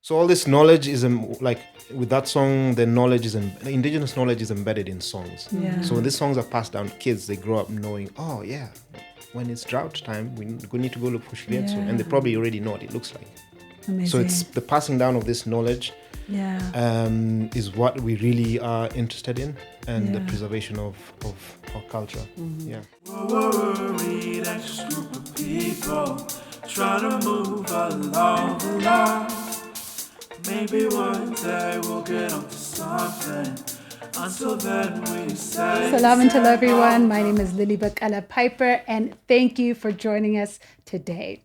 So all this knowledge is like with that song, the indigenous knowledge is embedded in songs. Yeah. So when these songs are passed down to kids, they grow up knowing, oh yeah, when it's drought time, we need to go look for shilietsu, and they probably already know what it looks like. Amazing. So it's the passing down of this knowledge is what we really are interested in, and the preservation of our culture. Yeah. Worried, anxious group of people trying to move along. Maybe one day we'll get onto something. Until then, we say Salam and Hello, everyone. My name is Lily Bakala Piper, and thank you for joining us today.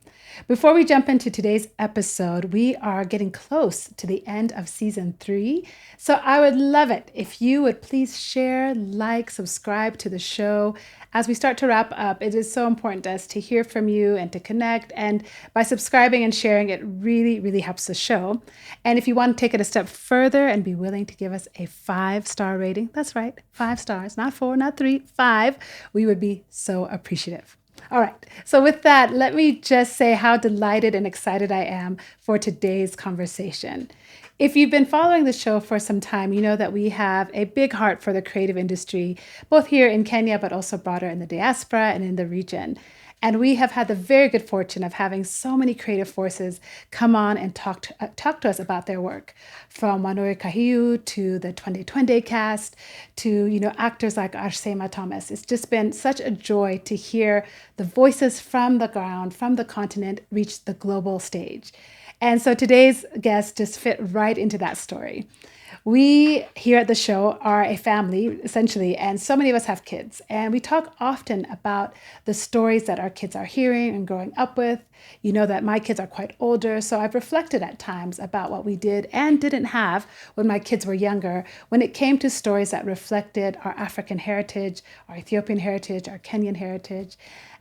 Before we jump into today's episode, we are getting close to the end of season 3. So I would love it if you would please share, like, subscribe to the show. As we start to wrap up, it is so important to us to hear from you and to connect. And by subscribing and sharing, it really, really helps the show. And if you want to take it a step further and be willing to give us a 5-star rating, that's right, 5 stars, not 4, not 3, 5, we would be so appreciative. All right. So with that, let me just say how delighted and excited I am for today's conversation. If you've been following the show for some time, you know that we have a big heart for the creative industry, both here in Kenya, but also broader in the diaspora and in the region. And we have had the very good fortune of having so many creative forces come on and talk to us about their work, from Manu Kahiu to the 2020 cast to actors like Arsema Thomas. It's just been such a joy to hear the voices from the ground, from the continent, reach the global stage. And so today's guests just fit right into that story. We here at the show are a family, essentially, and so many of us have kids. And we talk often about the stories that our kids are hearing and growing up with. You know that my kids are quite older, so I've reflected at times about what we did and didn't have when my kids were younger, when it came to stories that reflected our African heritage, our Ethiopian heritage, our Kenyan heritage.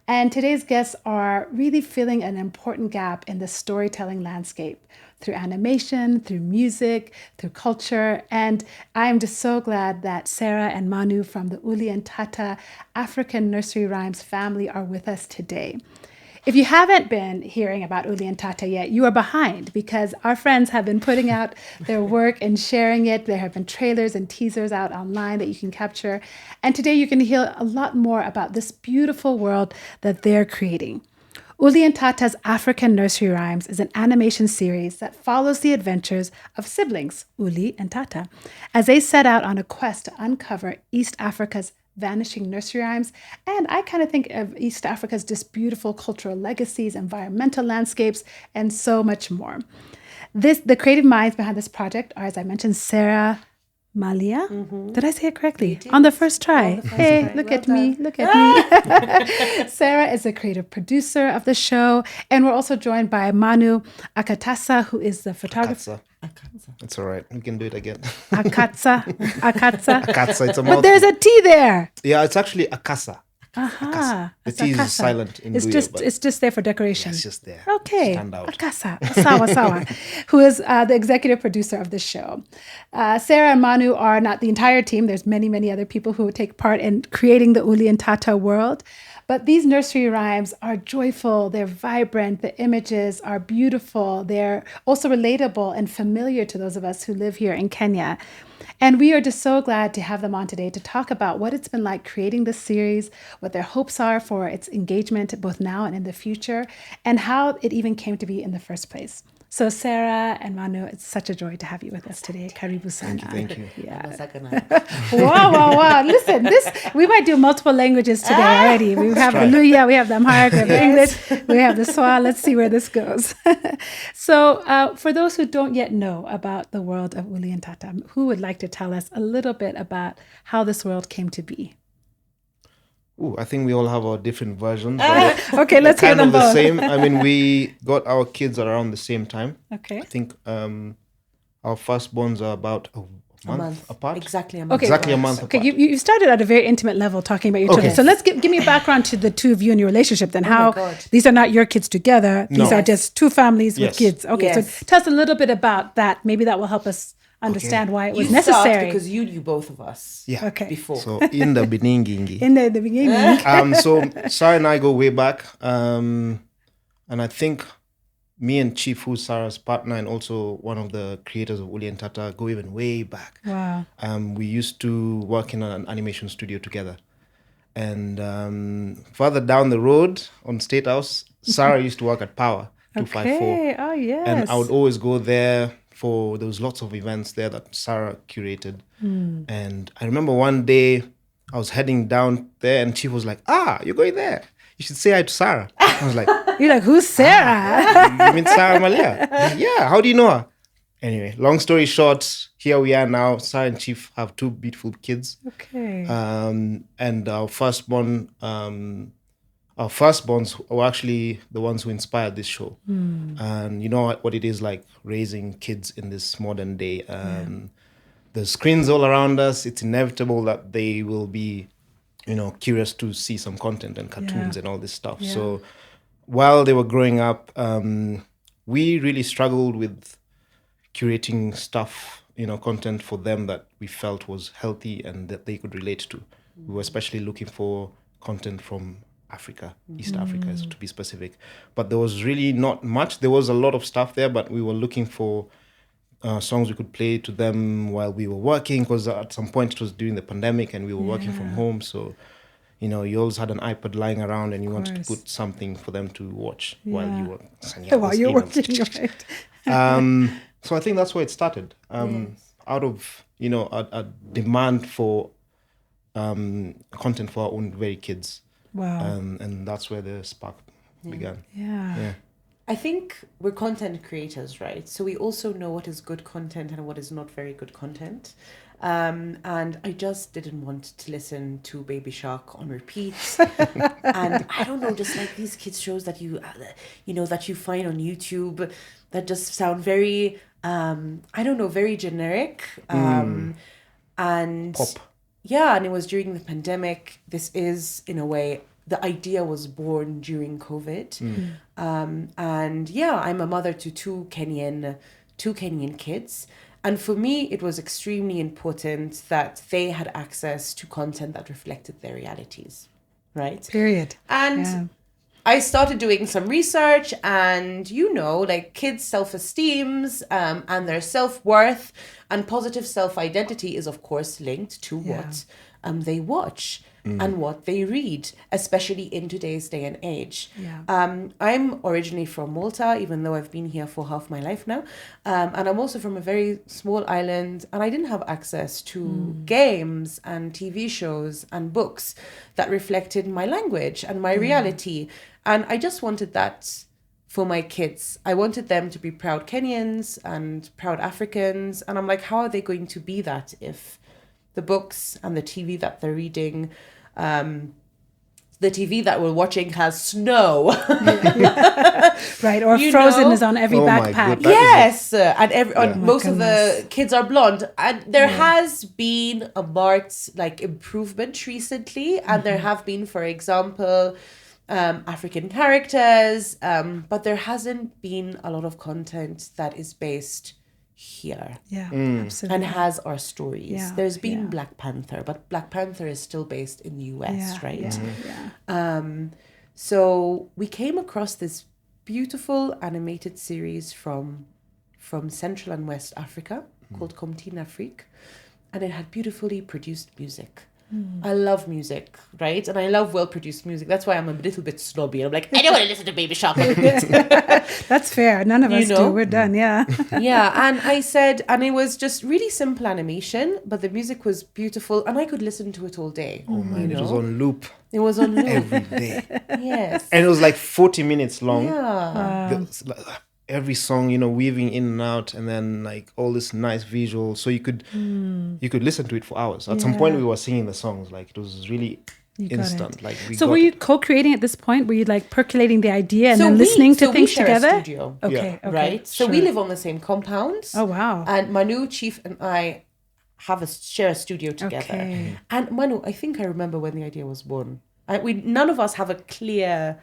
And today's guests are really filling an important gap in the storytelling landscape through animation, through music, through culture. And I'm just so glad that Sarah and Manu from the Uli and Tata African Nursery Rhymes family are with us today. If you haven't been hearing about Uli and Tata yet, you are behind, because our friends have been putting out their work and sharing it. There have been trailers and teasers out online that you can capture. And today you can hear a lot more about this beautiful world that they're creating. Uli and Tata's African Nursery Rhymes is an animation series that follows the adventures of siblings, Uli and Tata, as they set out on a quest to uncover East Africa's vanishing nursery rhymes. And I kind of think of East Africa's just beautiful cultural legacies, environmental landscapes, and so much more. The creative minds behind this project are, as I mentioned, Sarah, Mallia. Did I say it correctly? On the first try. Hey, look at me. Look at me. Sarah is the creative producer of the show. And we're also joined by Manu Akatasa, who is the photographer. Akatasa. It's all right. We can do it again. Akatsa. Akatasa. It's a But there's a T there. Yeah, it's actually Akasa. Aha. The T is silent in Luya, but it's just there for decoration. it's just there. Okay. Stand out. Akasa. Sawa. Who is the executive producer of the show. Sarah and Manu are not the entire team. There's many, many other people who take part in creating the Uli and Tata world. But these nursery rhymes are joyful, they're vibrant, the images are beautiful, they're also relatable and familiar to those of us who live here in Kenya. And we are just so glad to have them on today to talk about what it's been like creating this series, what their hopes are for its engagement both now and in the future, and how it even came to be in the first place. So Sarah and Manu, it's such a joy to have you with us today. Karibu sana. Thank you. Yeah. Wow. Listen, we might do multiple languages today already. We have the Luya, we have the Amharic, we have the English, we have the Swa. Let's see where this goes. So for those who don't yet know about the world of Uli and Tata, who would like to tell us a little bit about how this world came to be? Ooh, I think we all have our different versions. Okay, let's hear them kind of the both. same. I mean, we got our kids around the same time. Okay. I think our firstborns are about a month apart. Exactly a month. Okay. Exactly a month Okay, apart. you started at a very intimate level talking about your children. So let's give me a background to the two of you and your relationship then. How God. these are not your kids together. These No. are just two families with Yes. kids. Okay, Yes. so tell us a little bit about that. Maybe that will help us understand why it was You start necessary. because you knew both of us. Yeah. Okay. Before. So in the Beningingi. In the beginning. So Sarah and I go way back. And I think me and Chief, who's Sarah's partner and also one of the creators of Uli and Tata, go even way back. Wow. We used to work in an animation studio together. And further down the road on State House, Sarah used to work at Power 254. Okay. Oh, yes. And I would always go there there was lots of events there that Sarah curated. And I remember one day I was heading down there and Chief was like, you're going there. You should say hi to Sarah. I was like, You're like, who's Sarah? you mean Sarah Mallia? Yeah, how do you know her? Anyway, long story short, here we are now. Sarah and Chief have 2 beautiful kids. Okay. And our firstborns were actually the ones who inspired this show. And you know what it is like raising kids in this modern day. There's screens all around us. It's inevitable that they will be, curious to see some content and cartoons and all this stuff. Yeah. So while they were growing up, we really struggled with curating stuff, content for them that we felt was healthy and that they could relate to. We were especially looking for content from Africa, East Africa, to be specific. But there was really not much. There was a lot of stuff there, but we were looking for songs we could play to them while we were working, because at some point it was during the pandemic and we were working from home. So, you always had an iPad lying around and you wanted to put something for them to watch while you were sending out While those you're emails. working, right? So I think that's where it started. Out of, a demand for content for our own very kids. Wow. And that's where the spark began. Yeah. I think we're content creators, right? So we also know what is good content and what is not very good content. And I just didn't want to listen to Baby Shark on repeat. And I don't know, just like these kids shows that that you find on YouTube that just sound very, very generic. And Pop. yeah, and it was during the pandemic. This is, in a way, the idea was born during COVID. And yeah, I'm a mother to two Kenyan kids. And for me, it was extremely important that they had access to content that reflected their realities, right? Period. And I started doing some research and, kids' self-esteems and their self-worth and positive self-identity is, of course, linked to what they watch and what they read, especially in today's day and age. I'm originally from Malta, even though I've been here for half my life now. And I'm also from a very small island, and I didn't have access to games and TV shows and books that reflected my language and my reality. And I just wanted that for my kids. I wanted them to be proud Kenyans and proud Africans. And I'm like, how are they going to be that if the books and the TV that they're reading, the TV that we're watching has snow. Right, or Frozen is on every backpack. Yes, and most of goodness. the kids are blonde. And there has been a marked improvement recently. And there have been, for example, African characters, but there hasn't been a lot of content that is based here. Yeah, absolutely. And has our stories. Yeah, There's been Black Panther, but Black Panther is still based in the US, right? So we came across this beautiful animated series from Central and West Africa called Comtine Afrique, and it had beautifully produced music. I love music, right? And I love well-produced music. That's why I'm a little bit snobby. I'm like, I don't want to listen to Baby Shark. That's fair. None of us do. We're done, yeah. And I said, and it was just really simple animation, but the music was beautiful, and I could listen to it all day. Oh man, it was on loop. It was on loop. Every day. Yes. And it was like 40 minutes long. Yeah. Every song, weaving in and out, and then like all this nice visual, so you could listen to it for hours. At some point we were singing the songs, like it was really instant. Like were you co-creating at this point? Were you like percolating the idea and then listening to things together? A studio, okay, right? So we live on the same compound. Oh wow. And Manu, Chief, and I share a studio together. Okay. And Manu, I think I remember when the idea was born. None of us have a clear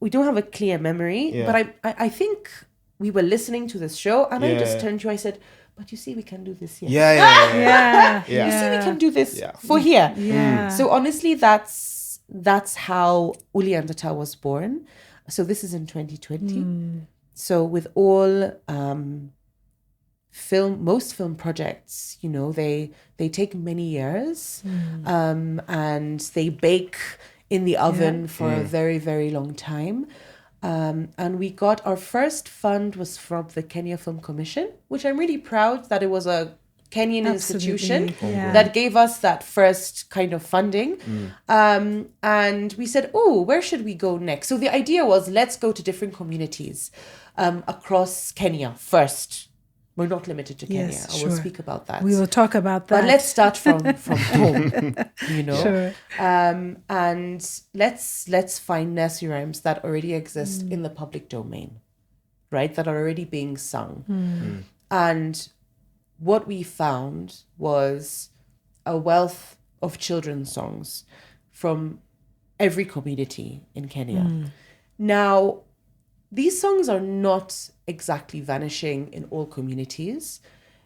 we don't have a clear memory, but I think we were listening to this show, and I just turned to you, I said, but you see, we can do this here. Yeah. You see, we can do this for here. Yeah. So honestly, that's how Uli and Tata was born. So this is in 2020. So with all most film projects, they take many years, and they bake in the oven for a very, very long time. And we got our first fund was from the Kenya Film Commission, which I'm really proud that it was a Kenyan institution that gave us that first kind of funding. And we said, oh, where should we go next? So the idea was, let's go to different communities across Kenya first. We're not limited to Kenya. Yes, I will speak about that. We will talk about that. But let's start from home, Sure. And let's find nursery rhymes that already exist in the public domain, right? That are already being sung. And what we found was a wealth of children's songs from every community in Kenya. Now, these songs are not exactly vanishing in all communities.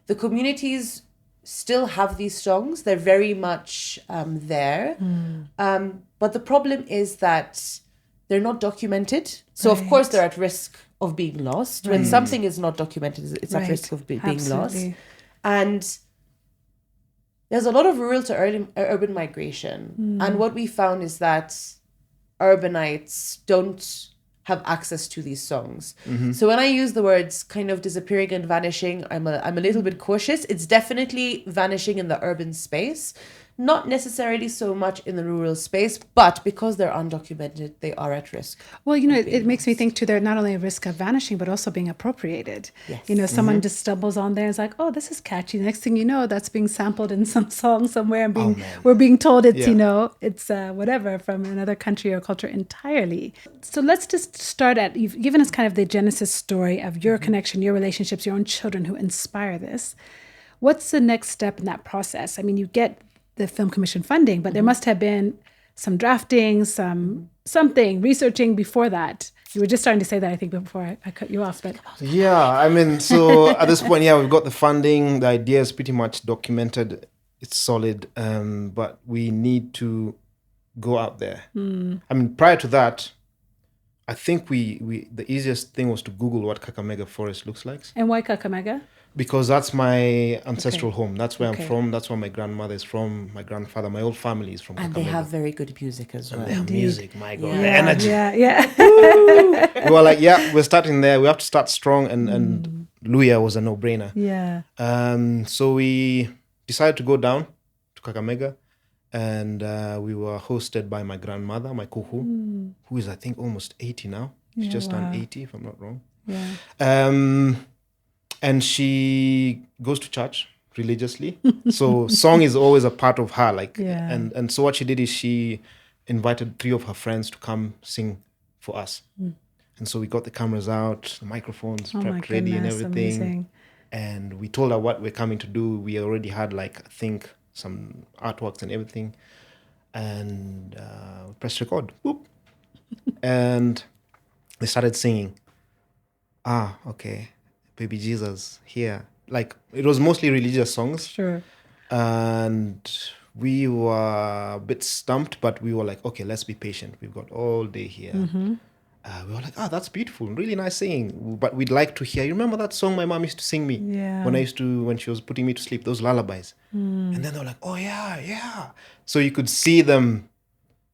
The communities still have these songs. They're very much there. But the problem is that they're not documented. So, of course, they're at risk of being lost. When something is not documented, it's at risk of being lost. And there's a lot of rural to urban migration. And what we found is that urbanites don't have access to these songs. So when I use the words kind of disappearing and vanishing, I'm a little bit cautious. It's definitely vanishing in the urban space, not necessarily so much in the rural space, but because they're undocumented, they are at risk. Well, it makes me think too, they're not only a risk of vanishing, but also being appropriated. Yes. Someone just stumbles on there and is like, oh, this is catchy. The next thing you know, that's being sampled in some song somewhere and we're being told it's, it's whatever from another country or culture entirely. So let's just start you've given us kind of the genesis story of your connection, your relationships, your own children who inspire this. What's the next step in that process? I mean, you get the Film Commission funding, but there must have been some drafting, something, researching before that. You were just starting to say that, I think, before I cut you off. But yeah, I mean, so at this point, we've got the funding. The idea is pretty much documented. It's solid, but we need to go out there. I mean, prior to that, I think we the easiest thing was to Google what Kakamega Forest looks like. And why Kakamega? Because that's my ancestral home. That's where I'm from. That's where my grandmother is from. My grandfather, my whole family is from Kakamega. And they have very good music as well. And they have music, my God, the energy. We were like, we're starting there. We have to start strong. And Luya was a no-brainer. So we decided to go down to Kakamega. And we were hosted by my grandmother, my kuhu, who is, I think, almost 80 now. She's just turned 80, if I'm not wrong. And she goes to church religiously. So song is always a part of her. And so what she did is she invited 3 of her friends to come sing for us. And so we got the cameras out, the microphones prepped ready and everything. Amazing. And we told her what we're coming to do. We already had I think some artworks and everything. And we pressed record. Boop. And they started singing. Okay. Baby Jesus here. It was mostly religious songs. Sure. And we were a bit stumped, but we were like, okay, let's be patient. We've got all day here. We were like, that's beautiful, really nice singing. But we'd like to hear. You remember that song my mom used to sing me when she was putting me to sleep, those lullabies. And then they were like, oh yeah. So you could see them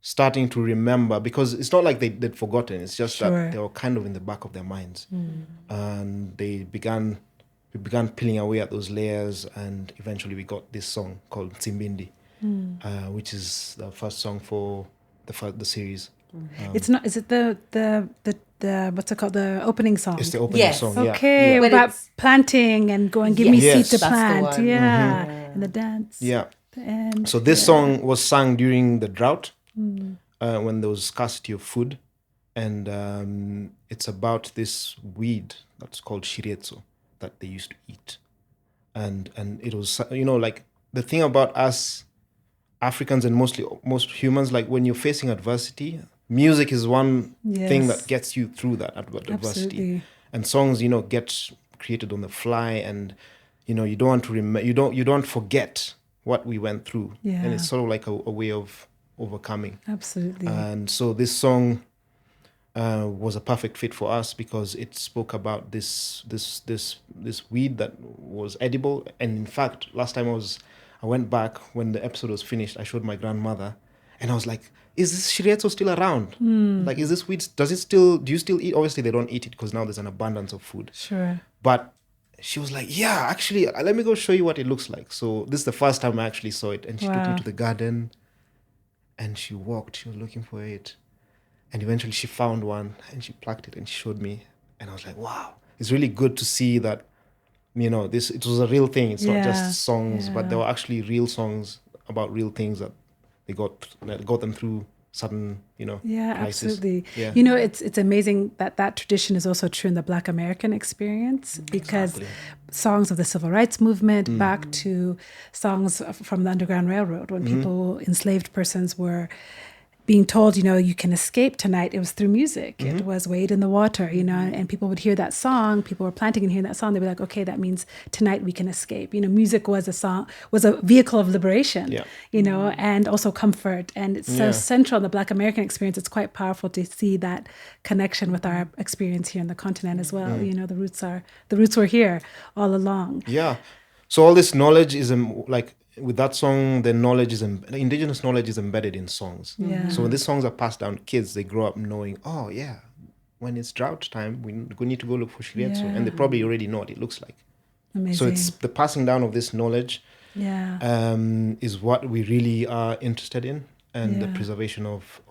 starting to remember, because it's not like they'd forgotten. It's just that they were kind of in the back of their minds. And we began peeling away at those layers, and eventually we got this song called Tsimbindi, which is the first song for the series. It's not. Is it the what's it called? The opening song. It's the opening song. Okay, about planting and going. Give me seed to That's plant. the one. And the dance. So this song was sung during the drought, when there was scarcity of food, and it's about this weed that's called shiretso that they used to eat, and it was the thing about us Africans and most humans, when you're facing adversity, music is one thing that gets you through that adversity. Absolutely. And songs, get created on the fly, and you don't want to you don't forget what we went through, and it's sort of like a way of overcoming. Absolutely. And so this song was a perfect fit for us because it spoke about this weed that was edible. And in fact, last time I went back when the episode was finished. I showed my grandmother, and I was like, "Is this shiretsu still around? Like, is this weed? Do you still eat?" Obviously, they don't eat it because now there's an abundance of food. Sure. But she was like, "Yeah, actually, let me go show you what it looks like." So this is the first time I actually saw it, and she took me to the garden, and she walked. She was looking for it. And eventually she found one and she plucked it and she showed me. And I was like, wow, it's really good to see that, it was a real thing. It's not just songs, but there were actually real songs about real things that got them through sudden, crisis. Absolutely. Yeah. It's amazing that tradition is also true in the Black American experience because songs of the civil rights movement back to songs from the Underground Railroad when people, enslaved persons were being told, you can escape tonight. It was through music. It was Wade in the Water, and people would hear that song. People were planting and hearing that song. They'd be like, okay, that means tonight we can escape. Music was a vehicle of liberation, and also comfort. And it's so central in the Black American experience. It's quite powerful to see that connection with our experience here in the continent as well. The roots were here all along. Yeah. So all this knowledge is with that song, the indigenous knowledge is embedded in songs. Yeah. So when these songs are passed down to kids, they grow up knowing, oh yeah, when it's drought time, we need to go look for shiretsu. And they probably already know what it looks like. Amazing. So it's the passing down of this knowledge is what we really are interested in, and the preservation of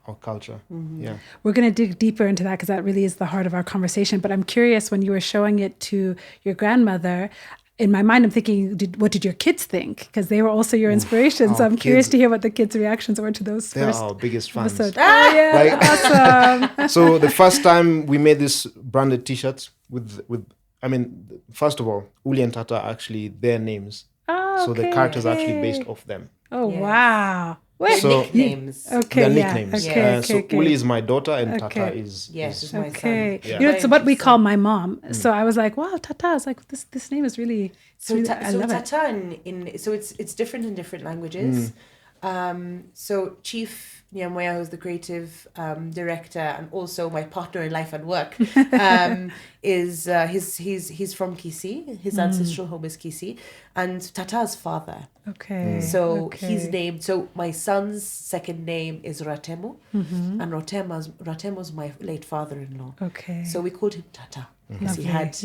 our culture. Yeah. We're going to dig deeper into that because that really is the heart of our conversation. But I'm curious, when you were showing it to your grandmother, in my mind, I'm thinking, what did your kids think? Because they were also your inspiration. So I'm curious to hear what the kids' reactions were to those They're first our biggest fans. episodes. Oh, yeah, awesome. So the first time we made this branded T-shirts first of all, Uli and Tata are actually their names. Oh, so the characters are actually based off them. Oh, wow. Their So- nicknames. Okay, Their yeah. nicknames. Okay. Uli is my daughter and Okay. Tata is It's my Okay. son. Yeah. It's what we call my mom. So I was like, wow, Tata. I was like, this name is really, So, I love it. Tata it's different in different languages. So Chief Nyamoya, who's the creative director and also my partner in life and work, is he's from Kisii. His ancestral home is Kisii, and Tata's father. Okay. So he's named. So my son's second name is Ratemo, and Ratemo's my late father-in-law. Okay. So we called him Tata because he had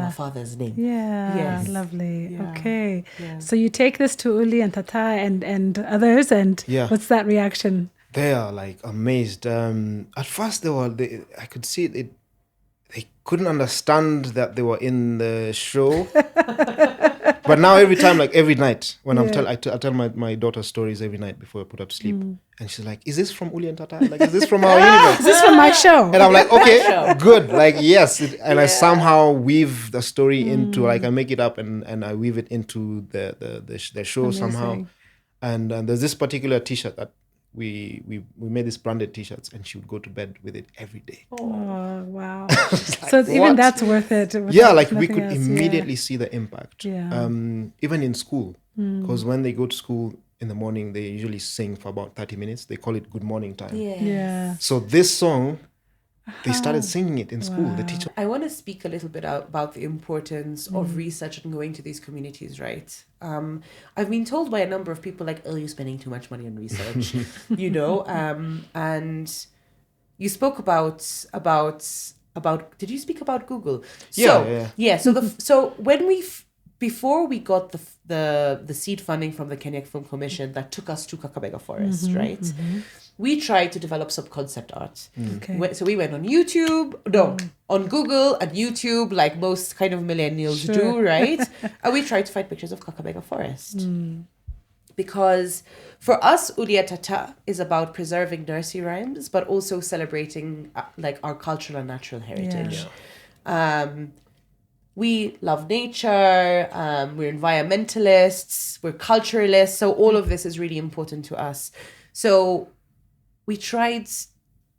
our father's name. Yeah, Yes. lovely. Yeah. Okay. Yeah. So you take this to Uli and Tata and others, and what's that reaction? They are like amazed. At first I could see it. They couldn't understand that they were in the show. But now every time, like every night, when I tell my daughter stories every night before I put her to sleep, and she's like, "Is this from Uli and Tata? Like, is this from our universe? Is this from my show? And I'm like, okay, good. Like, yes. I somehow weave the story into, like, I make it up and I weave it into the show somehow. And there's this particular T-shirt that we made these branded T-shirts, and she would go to bed with it every day. Oh, wow. Like, So even what? that's worth it. Yeah, like we nothing could else. immediately see the impact. Yeah. Even in school, because when they go to school in the morning, they usually sing for about 30 minutes. They call it good morning time. Yeah. So this song, they started singing it in school. The teacher. I want to speak a little bit about the importance of research and going to these communities, right? I've been told by a number of people, like, oh, you're spending too much money on research, and you spoke about did you speak about Google? So when before we got the seed funding from the Kenya Film Commission that took us to Kakamega Forest, right? We tried to develop some concept art. Okay. So we went on on Google and YouTube, like most kind of millennials do, right? And we tried to find pictures of Kakamega Forest. Because for us, Uli and Tata is about preserving nursery rhymes, but also celebrating like our cultural and natural heritage. We love nature, we're environmentalists, we're culturalists, so all of this is really important to us. So we tried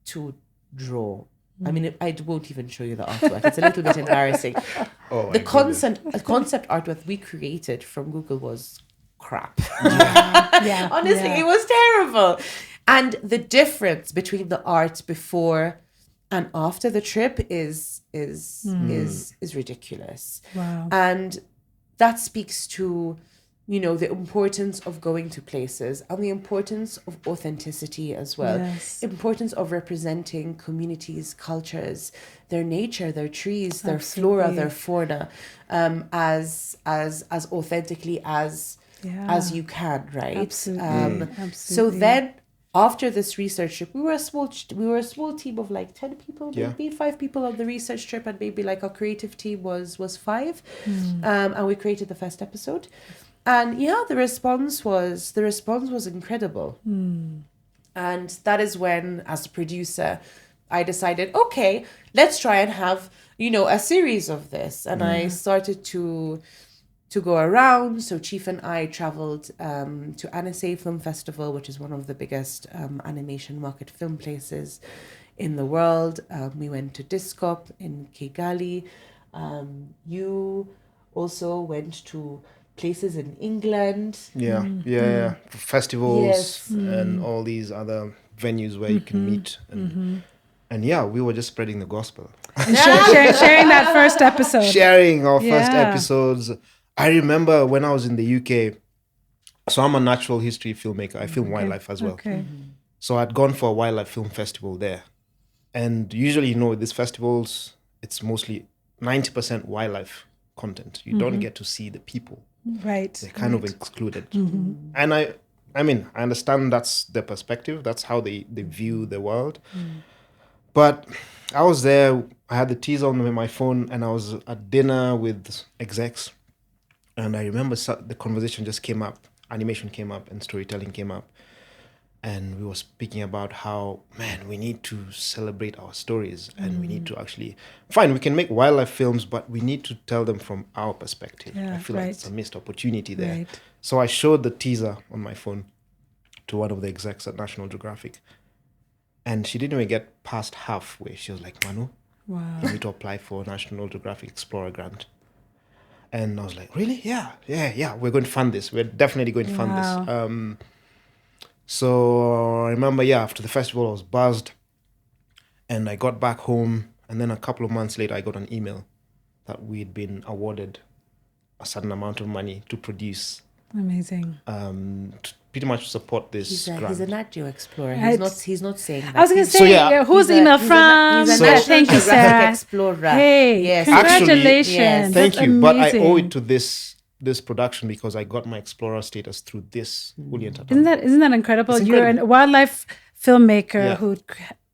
to draw. I mean, I won't even show you the artwork. It's a little bit embarrassing. The concept art that we created from Google was crap. Honestly, it was terrible. And the difference between the art before and after the trip is ridiculous. Wow. And that speaks to, you know, the importance of going to places and the importance of authenticity as well. Yes. Importance of representing communities, cultures, their nature, their trees, their flora, their fauna, as authentically as you can, right? Absolutely. So then, after this research trip, we were a small team of like 10 people, maybe 5 people on the research trip, and maybe like our creative team was 5, and we created the first episode. And the response was incredible. And that is when, as a producer, I decided, okay, let's try and have, you know, a series of this. And I started to go around. So Chief and I traveled to Annecy Film Festival, which is one of the biggest animation market film places in the world. We went to Discop in Kigali. You also went to places in England. Festivals and all these other venues where you can meet. And we were just spreading the gospel. And sharing that first episode. Sharing our first episodes. I remember when I was in the UK, so I'm a natural history filmmaker. I film wildlife as well. Okay. So I'd gone for a wildlife film festival there. And usually, you know, with these festivals, it's mostly 90% wildlife content. You don't get to see the people. Right. They're kind of excluded. And I mean, I understand that's their perspective. That's how they view the world. But I was there. I had the teaser on my phone, and I was at dinner with execs. And I remember the conversation just came up. Animation came up and storytelling came up. And we were speaking about how, man, we need to celebrate our stories. And we need to actually... Fine, we can make wildlife films, but we need to tell them from our perspective. I feel like it's a missed opportunity there. Right. So I showed the teaser on my phone to one of the execs at National Geographic. And she didn't even get past halfway. She was like, Manu, you need to apply for National Geographic Explorer grant. And I was like, really? Yeah. We're going to fund this. We're definitely going to fund this. So I remember, after the festival, I was buzzed. And I got back home. And then a couple of months later, I got an email that we'd been awarded a certain amount of money to produce. Amazing. Pretty much to support this grant. He's a Nat Geo explorer. He's not saying that. I was going to say, whose email from? He's a National Thank you, Geographic Sarah. Explorer. Hey, yes. congratulations. Yes. Thank That's you. But I amazing. owe it to this production because I got my explorer status through this Uli and Tata. Isn't that incredible? It's You're incredible. a wildlife filmmaker who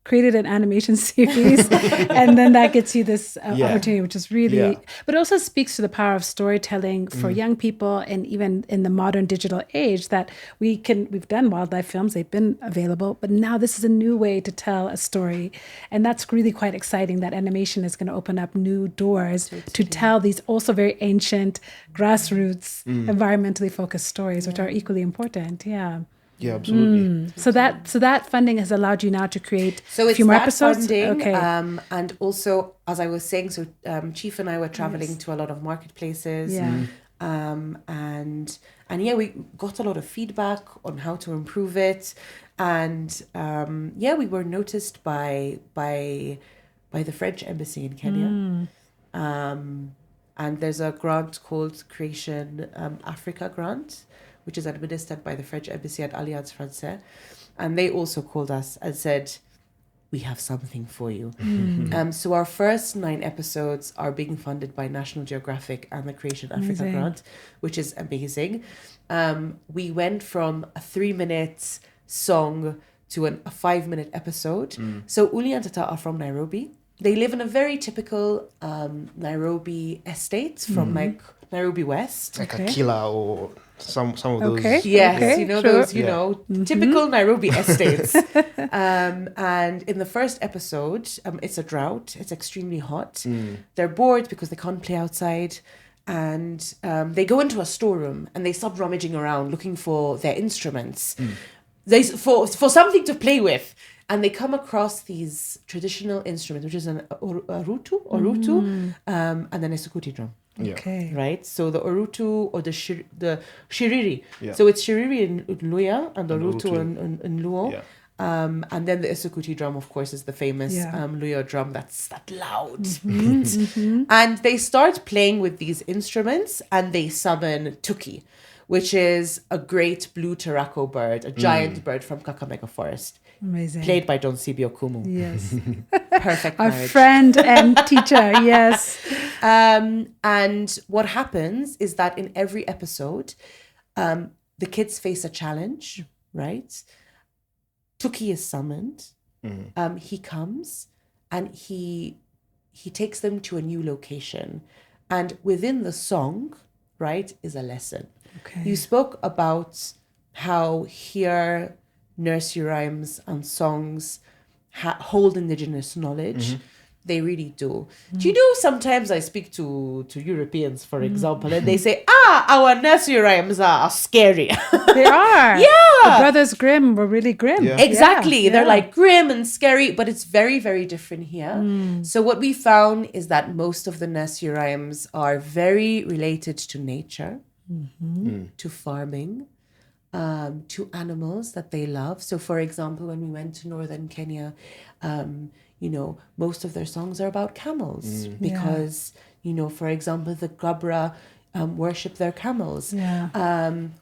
created an animation series, and then that gets you this opportunity, which is really, but it also speaks to the power of storytelling for young people, and even in the modern digital age, that we've done wildlife films, they've been available, but now this is a new way to tell a story, and that's really quite exciting. That animation is going to open up new doors to tell these also very ancient, grassroots, environmentally focused stories, which are equally important. Yeah, absolutely. So that funding has allowed you now to create So a it's few more that episodes. funding, Okay. and also, as I was saying, so Chief and I were traveling to a lot of marketplaces, and we got a lot of feedback on how to improve it, and we were noticed by the French embassy in Kenya, and there's a grant called Creation Africa grant, which is administered by the French embassy at Alliance Française. And they also called us and said, we have something for you. So our first 9 episodes are being funded by National Geographic and the Creation Africa grant, which is amazing. We went from a 3-minute song to a 5-minute episode. So Uli and Tata are from Nairobi. They live in a very typical Nairobi estate from like Nairobi West. Like Akila or some of those. Yes, those, typical Nairobi estates. And in the first episode, it's a drought. It's extremely hot. They're bored because they can't play outside. And they go into a storeroom and they start rummaging around looking for their instruments. For something to play with. And they come across these traditional instruments, which is an orutu, and then a sukuti drum. Okay. Right? So the orutu or the shiriri. Yeah. So it's shiriri in Luya and orutu in Luo. And then the Isukuti drum, of course, is the famous Yeah. Luyo drum. That's that loud. And they start playing with these instruments and they summon Tuki, which is a great blue taraco bird, a giant bird from Kakamega Forest, Amazing. played by Don Sibio Kumu. Yes. Perfect Our marriage. friend and teacher. Yes. And what happens is that in every episode, the kids face a challenge, right? Tuki is summoned. He comes and he takes them to a new location. And within the song, right, is a lesson. Okay. You spoke about how here nursery rhymes and songs hold indigenous knowledge. They really do. Do you know, sometimes I speak to Europeans, for example, and they say, our nursery rhymes are scary. They are. Yeah. The Brothers Grimm were really grim. Yeah. Exactly. Yeah. They're like grim and scary, but it's very, very different here. So what we found is that most of the nursery rhymes are very related to nature, to farming, to animals that they love. So for example, when we went to northern Kenya, most of their songs are about camels because, for example, the Gabra worship their camels. Yeah.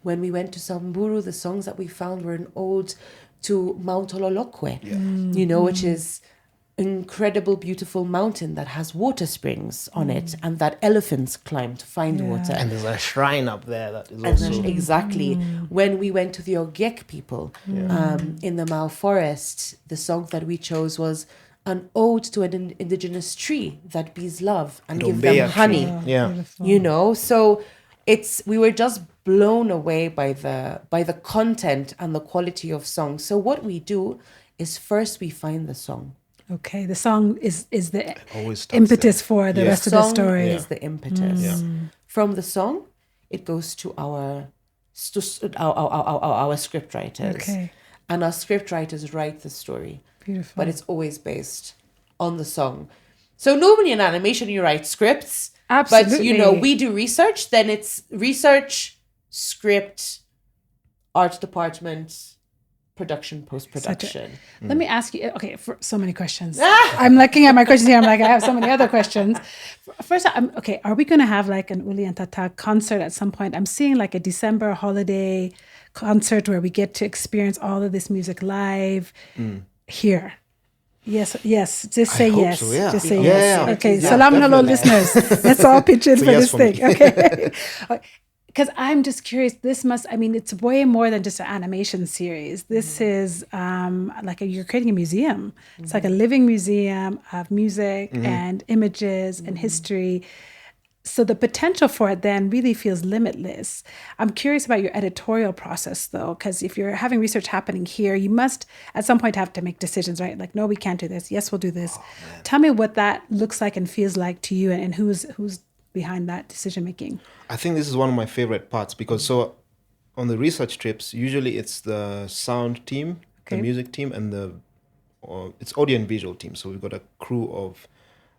When we went to Samburu, the songs that we found were an ode to Mount Ololokwe, which is incredible, beautiful mountain that has water springs on it and that elephants climb to find water. And there's a shrine up there that is And also... then- exactly. When we went to the Ogiek people in the Mau forest, the song that we chose was an ode to an indigenous tree that bees love and give them Dombea tree. honey. Yeah. Beautiful. So we were just blown away by the content and the quality of songs. So what we do is first we find the song. Okay. The song is the Always starts impetus for the Yeah. rest of the Song story. is the impetus. Yeah. From the song, it goes to our script writers. Okay. And our script writers write the story, Beautiful. but it's always based on the song. So normally in animation you write scripts, Absolutely. but we do research. Then it's research, script, art department, production, post-production. Let me ask you, okay, for so many questions. I'm looking at my questions here. I'm like, I have so many other questions. First, are we going to have like an Uli and Tata concert at some point? I'm seeing like a December holiday concert where we get to experience all of this music live here. Yes, just say hope yes. so, yeah. Just say Yeah, yes. yeah. Okay, Yeah, Salam and Hello definitely. listeners. Let's all pitch in It's a for yes this for thing. me. Okay. Because I'm just curious, it's way more than just an animation series. This is you're creating a museum. It's like a living museum of music and images and history. So the potential for it then really feels limitless. I'm curious about your editorial process though, because if you're having research happening here, you must at some point have to make decisions, right? Like, no, we can't do this. Yes, we'll do this. Tell me what that looks like and feels like to you and who's behind that decision making. I think this is one of my favorite parts because on the research trips, usually it's the sound team, Okay. the music team, and it's audio and visual team. So we've got a crew of...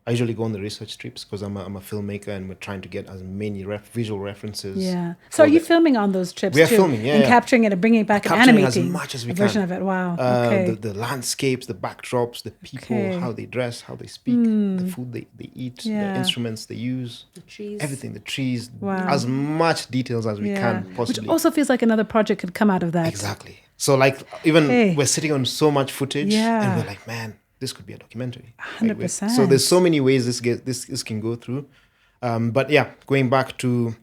I usually go on the research trips because I'm a filmmaker and we're trying to get as many visual references. Yeah. So for are you the- filming on those trips We are too? filming, yeah, And yeah. capturing it and bringing it back and Capturing as animating much as we a version can. of it. Wow. Okay. The landscapes, the backdrops, the people, Okay. how they dress, how they speak, the food they eat, Yeah. the instruments they use, The trees. everything, the trees, Wow. as much details as we can Which possibly. also feels like another project could come out of that. Exactly. So like even Okay. we're sitting on so much footage Yeah. and we're like, man, this could be a documentary. 100%. So there's so many ways this can go through. But yeah, going back to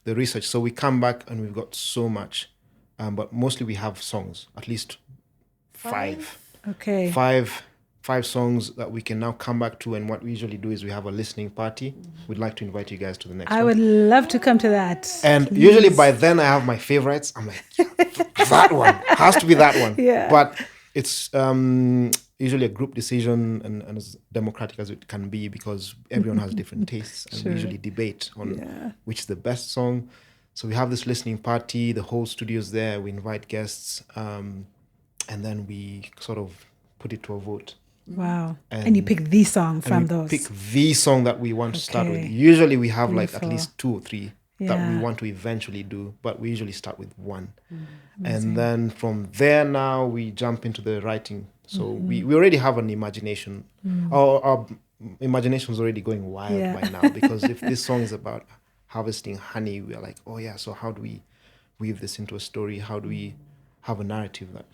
the research. So we come back and we've got so much. But mostly we have songs, at least five. Okay. Five songs that we can now come back to. And what we usually do is we have a listening party. We'd like to invite you guys to the next I one. would love to come to that. And Please. usually by then I have my favorites. I'm like, yeah, that one has to be that one. Yeah. But it's usually a group decision and as democratic as it can be because everyone has different tastes and Sure. we usually debate on Yeah. which is the best song. So we have this listening party. The whole studio's there. We invite guests, and then we sort of put it to a vote. Wow. And you pick the song from And we those. pick the song that we want to start with. Okay. Usually we have like at Beautiful. least 2 or 3 that we Yeah. want to eventually do, but we usually start with one. Amazing. And then from there now we jump into the writing. So Mm-hmm. we already have an imagination. Our imagination's already going wild Yeah. by now, because if this song is about harvesting honey, we're like, oh yeah, so how do we weave this into a story? How do we have a narrative that,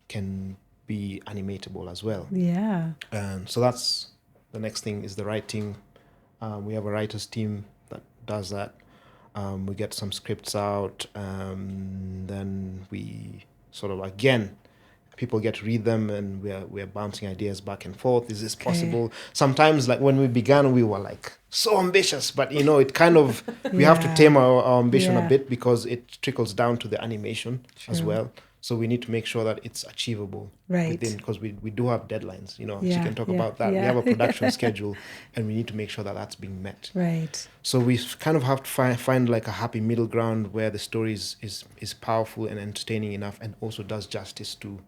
can be animatable as well? Yeah. And so that's the next thing, is the writing. We have a writers team that does that. We get some scripts out. Then we sort of, again, people get to read them, and we're bouncing ideas back and forth. Is this possible? Sometimes, like when we began, we were like so ambitious, but it kind of, we have to Yeah. tame our ambition Yeah. a bit, because it trickles down to the animation as True. well. So we need to make sure that it's achievable Right. within, because we do have deadlines. She Yeah, can talk yeah, about that. We yeah. have a production schedule, and we need to make sure that that's being met. Right. So we kind of have to find like a happy middle ground where the story is powerful and entertaining enough, and also does justice to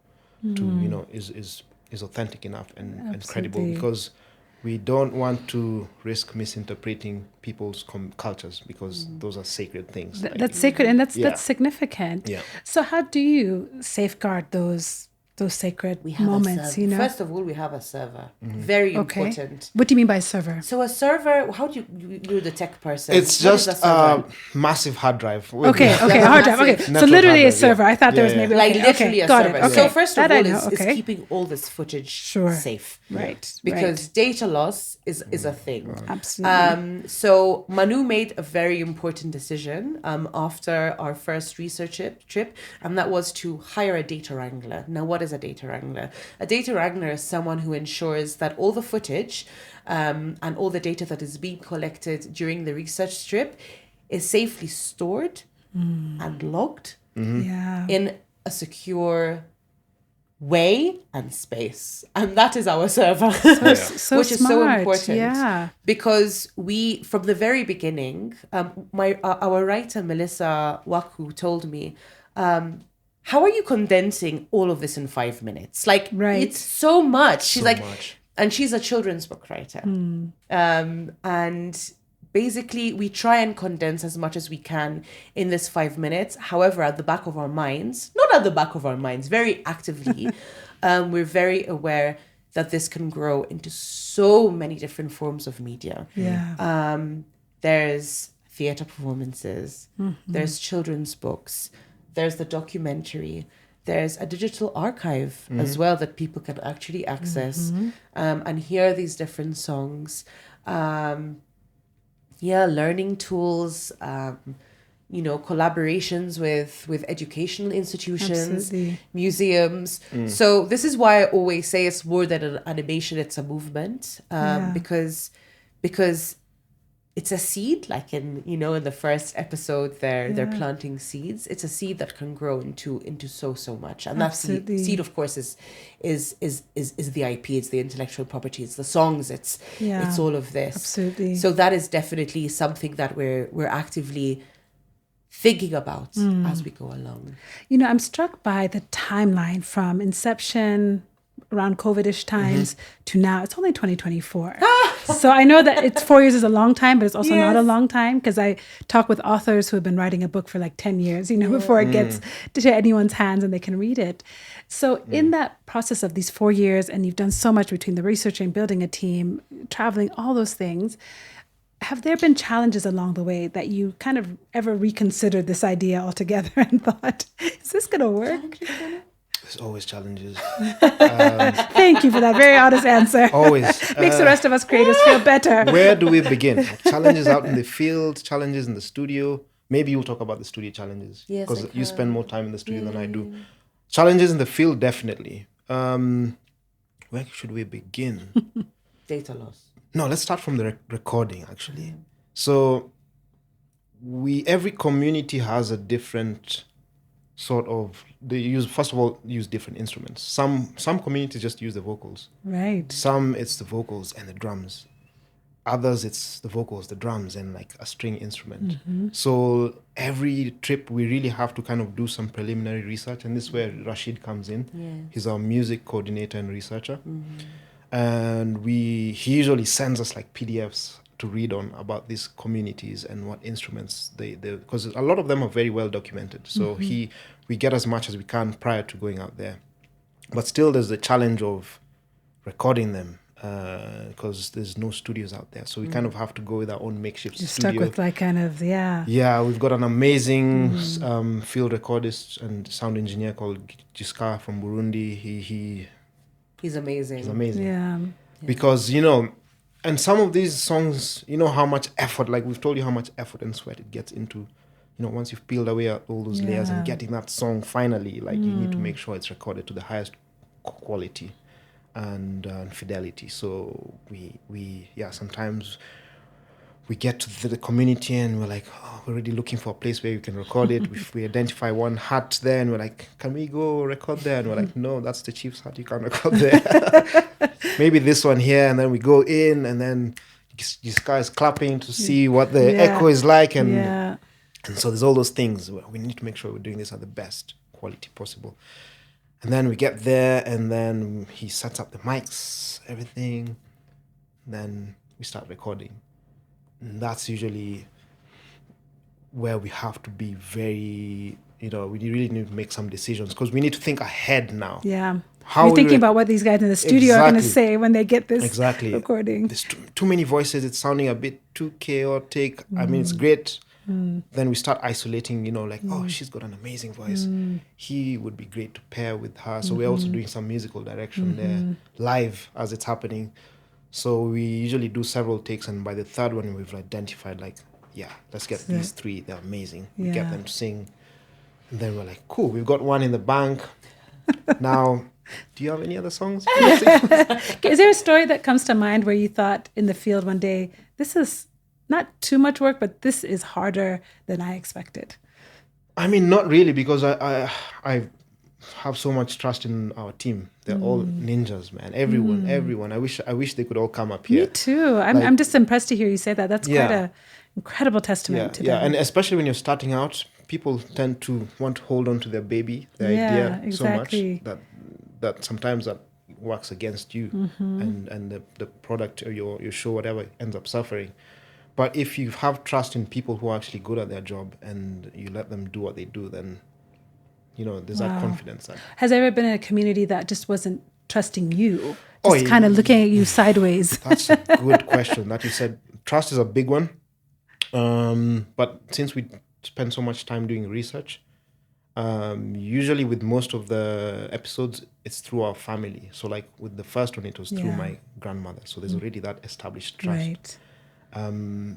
is authentic enough and credible, Absolutely. because we don't want to risk misinterpreting people's cultures, because those are sacred things. Like, That's sacred, and that's Yeah. significant. Yeah. So how do you safeguard those sacred We have moments? a server. First of all, we have a server. Very Okay. important. What do you mean by server? So a server, how do you're the tech person? it's What is just a server? a massive hard drive. Okay, okay, Yeah, hard drive. Okay, massive. so Network literally hard a drive, yeah. server. I thought there was Yeah, maybe Like okay, literally okay, a got server. it. Okay, So first of that I all, know. is Okay, keeping all this footage Sure. safe. right, Because data loss is a thing. right. Absolutely. So Manu made a very important decision after our first research trip, and that was to hire a data wrangler. Now, what is a data wrangler? A data wrangler is someone who ensures that all the footage and all the data that is being collected during the research trip is safely stored and logged Yeah. in a secure way and space, and that is our server. So which is so smart. important. Yeah. Because we, from the very beginning, our writer Melissa Waku told me, how are you condensing all of this in 5 minutes? Like, Right. it's so much. She's So like, much. and she's a children's book writer. And basically, we try and condense as much as we can in this 5 minutes. However, at the back of our minds, not at the back of our minds, very actively, we're very aware that this can grow into so many different forms of media. Yeah. There's theater performances, there's children's books, there's the documentary, there's a digital archive as well that people can actually access and hear these different songs. Learning tools, collaborations with educational institutions, Absolutely. museums. So this is why I always say it's more than an animation, it's a movement, Yeah. because it's a seed, like in the first episode they're planting seeds. It's a seed that can grow into so much, and that Absolutely. seed of course is the IP, it's the intellectual property, it's the songs, it's all of this. Absolutely. So that is definitely something that we're actively thinking about as we go along. I'm struck by the timeline from inception around COVID-ish times to now. It's only 2024. So I know that it's 4 years is a long time, but it's also not a long time, because I talk with authors who have been writing a book for like 10 years, before it gets to anyone's hands and they can read it. So in that process of these 4 years, and you've done so much between the researching, building a team, traveling, all those things, have there been challenges along the way that you kind of ever reconsidered this idea altogether and thought, is this going to work? There's always challenges. Thank you for that very honest answer. Always. Makes the rest of us creators feel better. Where do we begin? Challenges out in the field, challenges in the studio. Maybe you'll talk about the studio challenges, Yes, because I you spend can. more time in the studio than I do. Challenges in the field, definitely. Where should we begin? Data loss. No, let's start from the recording, actually. So every community has a different sort of, first of all, use different instruments. Some communities just use the vocals. Right. Some it's the vocals and the drums. Others it's the vocals, the drums, and like a string instrument. So every trip we really have to kind of do some preliminary research, and this is where Rashid comes in. He's our music coordinator and researcher. And he usually sends us like PDFs to read on about these communities and what instruments they because a lot of them are very well documented. So we get as much as we can prior to going out there, but still there's the challenge of recording them because there's no studios out there. So we kind of have to go with our own makeshift You're studio. stuck with like kind of, yeah. Yeah, we've got an amazing field recordist and sound engineer called Jiska from Burundi. He's amazing. He's amazing. Yeah. Because, you know, and some of these songs, you know how much effort, like we've told you how much effort and sweat it gets into, you know, once you've peeled away all those layers and getting that song finally, like you need to make sure it's recorded to the highest quality and fidelity. So we sometimes we get to the community and we're like, oh, we're already looking for a place where we can record it. If we identify one hut there and we're like, can we go record there? And we're like, no, that's the chief's hut. You can't record there. Maybe this one here. And then we go in and then this guy is clapping to see what the echo is like. And so there's all those things. We need to make sure we're doing this at the best quality possible. And then we get there and then he sets up the mics, everything. Then we start recording. And that's usually where we have to be very, you know, we really need to make some decisions because we need to think ahead now. Yeah. How You're thinking about what these guys in the studio are going to say when they get this recording. There's too many voices. It's sounding a bit too chaotic. I mean, it's great. Then we start isolating, you know, like, oh, she's got an amazing voice. He would be great to pair with her. So we're also doing some musical direction there live as it's happening. So we usually do several takes, and by the third one, we've identified, like, yeah, let's get these three. They're amazing. We get them to sing. And then we're like, cool, we've got one in the bank. Now, do you have any other songs? Is there a story that comes to mind where you thought in the field one day, this is not too much work, but this is harder than I expected? I mean, not really, because I have so much trust in our team. They're all ninjas, man. Everyone. I wish they could all come up here. Me too. I'm just impressed to hear you say that. That's quite an incredible testament to them. Yeah, and especially when you're starting out, people tend to want to hold on to their baby, their idea so much that sometimes that works against you and the product or your show, whatever, ends up suffering. But if you have trust in people who are actually good at their job and you let them do what they do, then, you know, there's that confidence. Has there ever been a community that just wasn't trusting you, just kind of looking at you sideways? That's a good question that you said. Trust is a big one. But since we spend so much time doing research, usually with most of the episodes, it's through our family. So like with the first one, it was through my grandmother. So there's already that established trust. Right.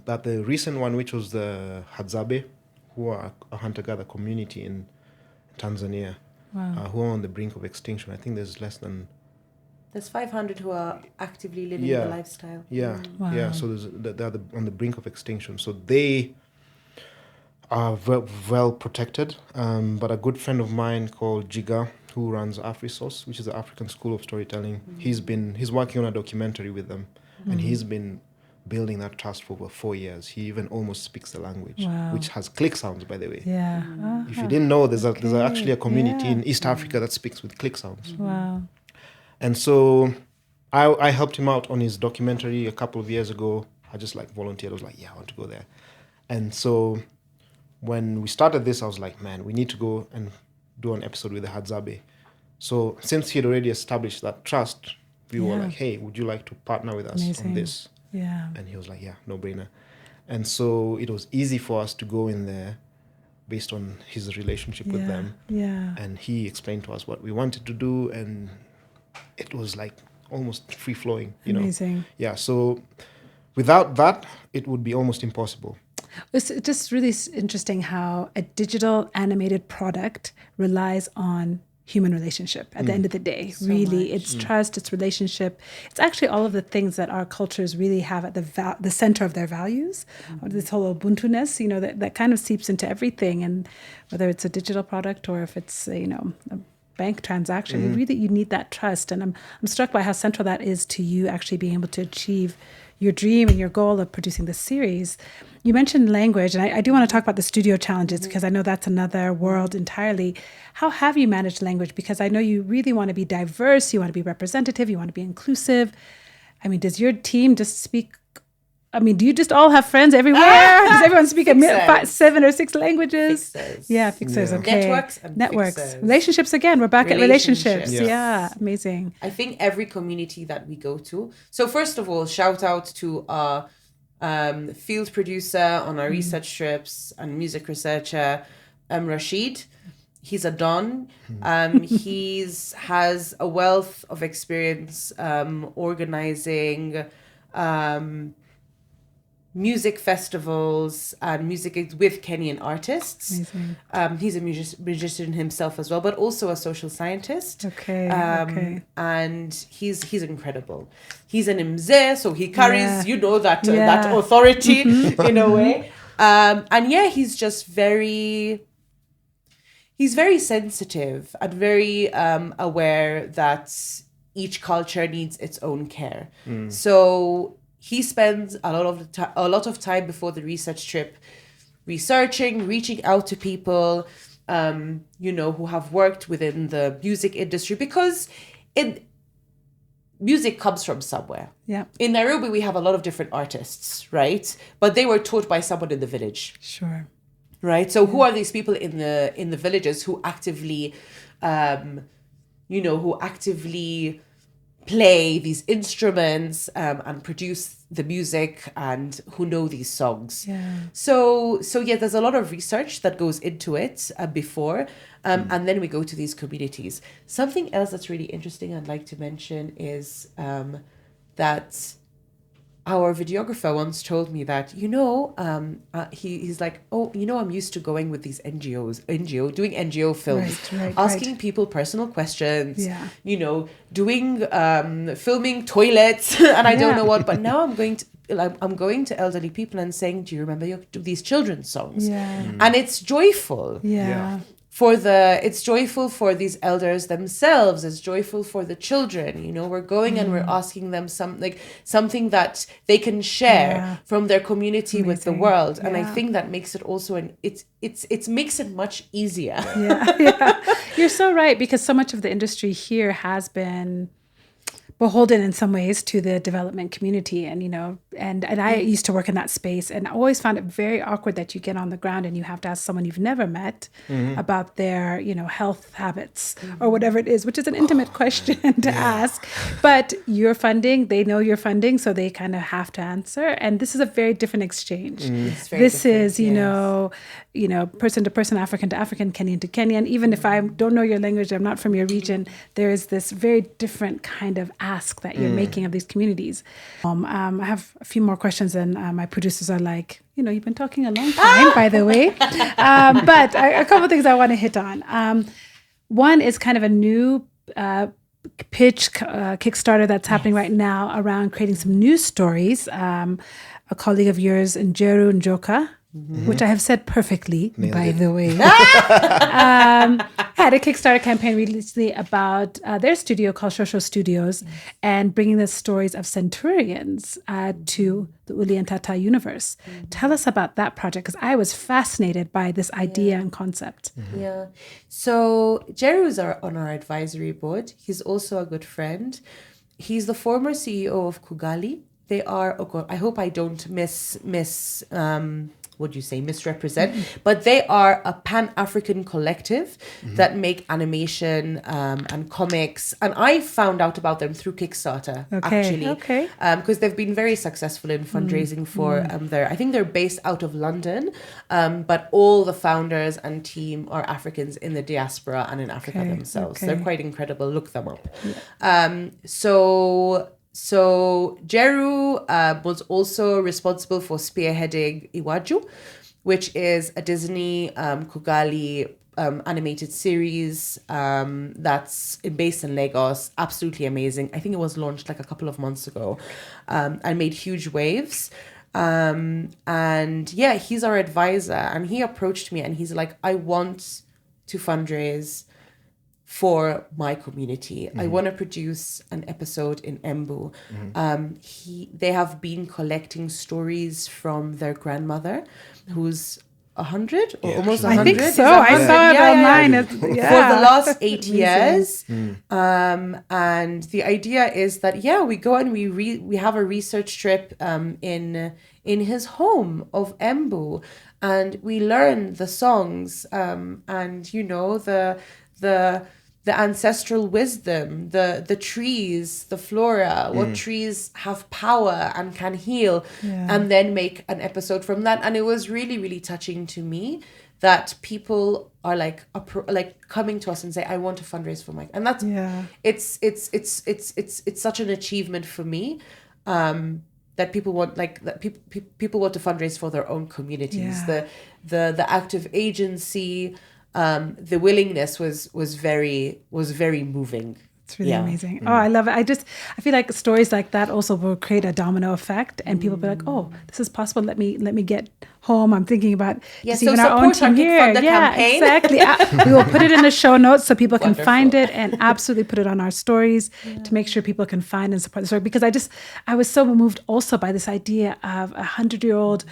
But the recent one, which was the Hadzabe, who are a hunter-gatherer community in Tanzania, who are on the brink of extinction. I think there's less than... There's 500 who are actively living the lifestyle. Yeah, so they're on the brink of extinction. So they are well protected. But a good friend of mine called Jiga, who runs AfriSource, which is the African School of Storytelling, he's working on a documentary with them, and he's been building that trust for over 4 years. He even almost speaks the language, which has click sounds, by the way. Yeah. If you didn't know, there's actually a community in East Africa that speaks with click sounds. Wow. And so I helped him out on his documentary a couple of years ago. I just like volunteered. I was like, yeah, I want to go there. And so when we started this, I was like, man, we need to go and do an episode with the Hadzabe. So since he had already established that trust, we were like, hey, would you like to partner with us on this? Yeah. And he was like, yeah, no brainer. And so it was easy for us to go in there based on his relationship with them. Yeah. And he explained to us what we wanted to do, and it was like almost free flowing, you know. Amazing. Yeah. So without that, it would be almost impossible. It's just really interesting how a digital animated product relies on human relationship at the end of the day. So really, it's trust, it's relationship. It's actually all of the things that our cultures really have at the center of their values. This whole Ubuntu-ness, you know, that kind of seeps into everything. And whether it's a digital product or if it's, you know, a bank transaction, you need that trust. And I'm struck by how central that is to you actually being able to achieve your dream and your goal of producing this series. You mentioned language, and I do want to talk about the studio challenges because I know that's another world entirely. How have you managed language? Because I know you really want to be diverse, you want to be representative, you want to be inclusive. I mean, does your team just speak I mean, do you just all have friends everywhere? Does everyone speak Fixers. 7 or 6 languages? Fixers. Yeah, fixers. Yeah. Okay. Networks and fixers. Relationships again. We're back at relationships. Relationships. Yeah, amazing. I think every community that we go to. So first of all, shout out to our field producer on our research trips and music researcher, Rashid. He's a don. He's has a wealth of experience organizing music festivals and music gigs with Kenyan artists. Amazing. He's a musician himself as well, but also a social scientist. Okay. And he's incredible. He's an imze, so he carries, that Yeah. authority in a way. And yeah, he's just very sensitive and very aware that each culture needs its own care. So he spends a lot of time before the research trip researching, reaching out to people, who have worked within the music industry, because music comes from somewhere. Yeah. In Nairobi, we have a lot of different artists, right? But they were taught by someone in the village. Sure. Right. So who are these people in the villages who actively, play these instruments and produce the music and who know these songs? Yeah. So yeah, there's a lot of research that goes into it before, and then we go to these communities. Something else that's really interesting I'd like to mention is that our videographer once told me that, he's like, I'm used to going with these doing NGO films, asking people personal questions, doing, filming toilets and I don't know what, but now I'm going to elderly people and saying, do you remember these children's songs? Yeah. And it's joyful. Yeah. It's joyful for these elders themselves. It's joyful for the children. We're going and we're asking them something that they can share from their community with the world. And I think that makes it also it makes it much easier. Yeah. You're so right, because so much of the industry here has been beholden in some ways to the development community, and I used to work in that space, and I always found it very awkward that you get on the ground and you have to ask someone you've never met about their health habits or whatever it is, which is an intimate question to ask, but you're funding, they know you're funding, so they kind of have to answer, and this is a very different exchange. This is person to person, African to African, Kenyan to Kenyan. Even if I don't know your language, I'm not from your region, there is this very different kind of ask that you're making of these communities. I have a few more questions, and my producers are like, you've been talking a long time, by the way. But a couple of things I want to hit on. One is kind of a new pitch Kickstarter that's happening right now around creating some news stories. A colleague of yours, Njeru Njoka, which I have said perfectly, by the way, had a Kickstarter campaign recently about their studio called Shosho Studios and bringing the stories of centurions to the Uli and Tata universe. Tell us about that project, because I was fascinated by this idea and concept. Yeah. So Jerry is on our advisory board. He's also a good friend. He's the former CEO of Kugali. They are, I hope I don't misrepresent, but they are a Pan-African collective that make animation and comics. And I found out about them through Kickstarter, actually. Because they've been very successful in fundraising for I think they're based out of London, but all the founders and team are Africans in the diaspora and in Africa themselves. They're quite incredible. Look them up. So Jeru was also responsible for spearheading Iwaju, which is a Disney Kugali animated series that's based in Lagos. Absolutely amazing. I think it was launched like a couple of months ago and made huge waves. And yeah, he's our advisor, and he approached me and he's like, I want to fundraise for my community. I want to produce an episode in Embu. They have been collecting stories from their grandmother, who's 100 or Yeah, almost actually. 100. I think Is so. it I 100? saw it Yeah, yeah, online. yeah. It's- For the yeah. last 8 Amazing. years. And the idea is that, we go and we have a research trip in his home of Embu, and we learn the songs and the ancestral wisdom, the trees, the flora, what trees have power and can heal, and then make an episode from that. And it was really, really touching to me that people are like coming to us and say, I want to fundraise for Mike. And that's it's such an achievement for me. That people want people want to fundraise for their own communities. Yeah. The active agency, the willingness was very moving. It's really amazing. Oh, I love it. I feel like stories like that also will create a domino effect, and people be like, "Oh, this is possible. Let me get home. I'm thinking about just so even our own support our team here." Kickfunder campaign. Exactly. We will put it in the show notes so people can Wonderful. find it, and absolutely put it on our stories to make sure people can find and support the story. Because I was so moved also by this idea of a 100-year-old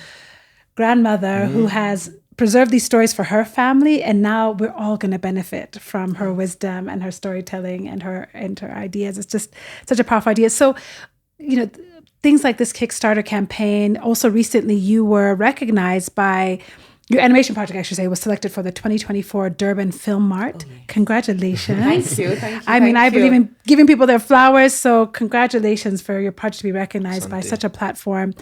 grandmother who has preserved these stories for her family, and now we're all going to benefit from her wisdom and her storytelling and her ideas. It's just such a powerful idea. So, things like this Kickstarter campaign. Also, recently you were recognized by your animation project, I should say, was selected for the 2024 Durban Film Mart. Oh, yes. Congratulations. Thank you. I believe in giving people their flowers. So congratulations for your project to be recognized by such a platform.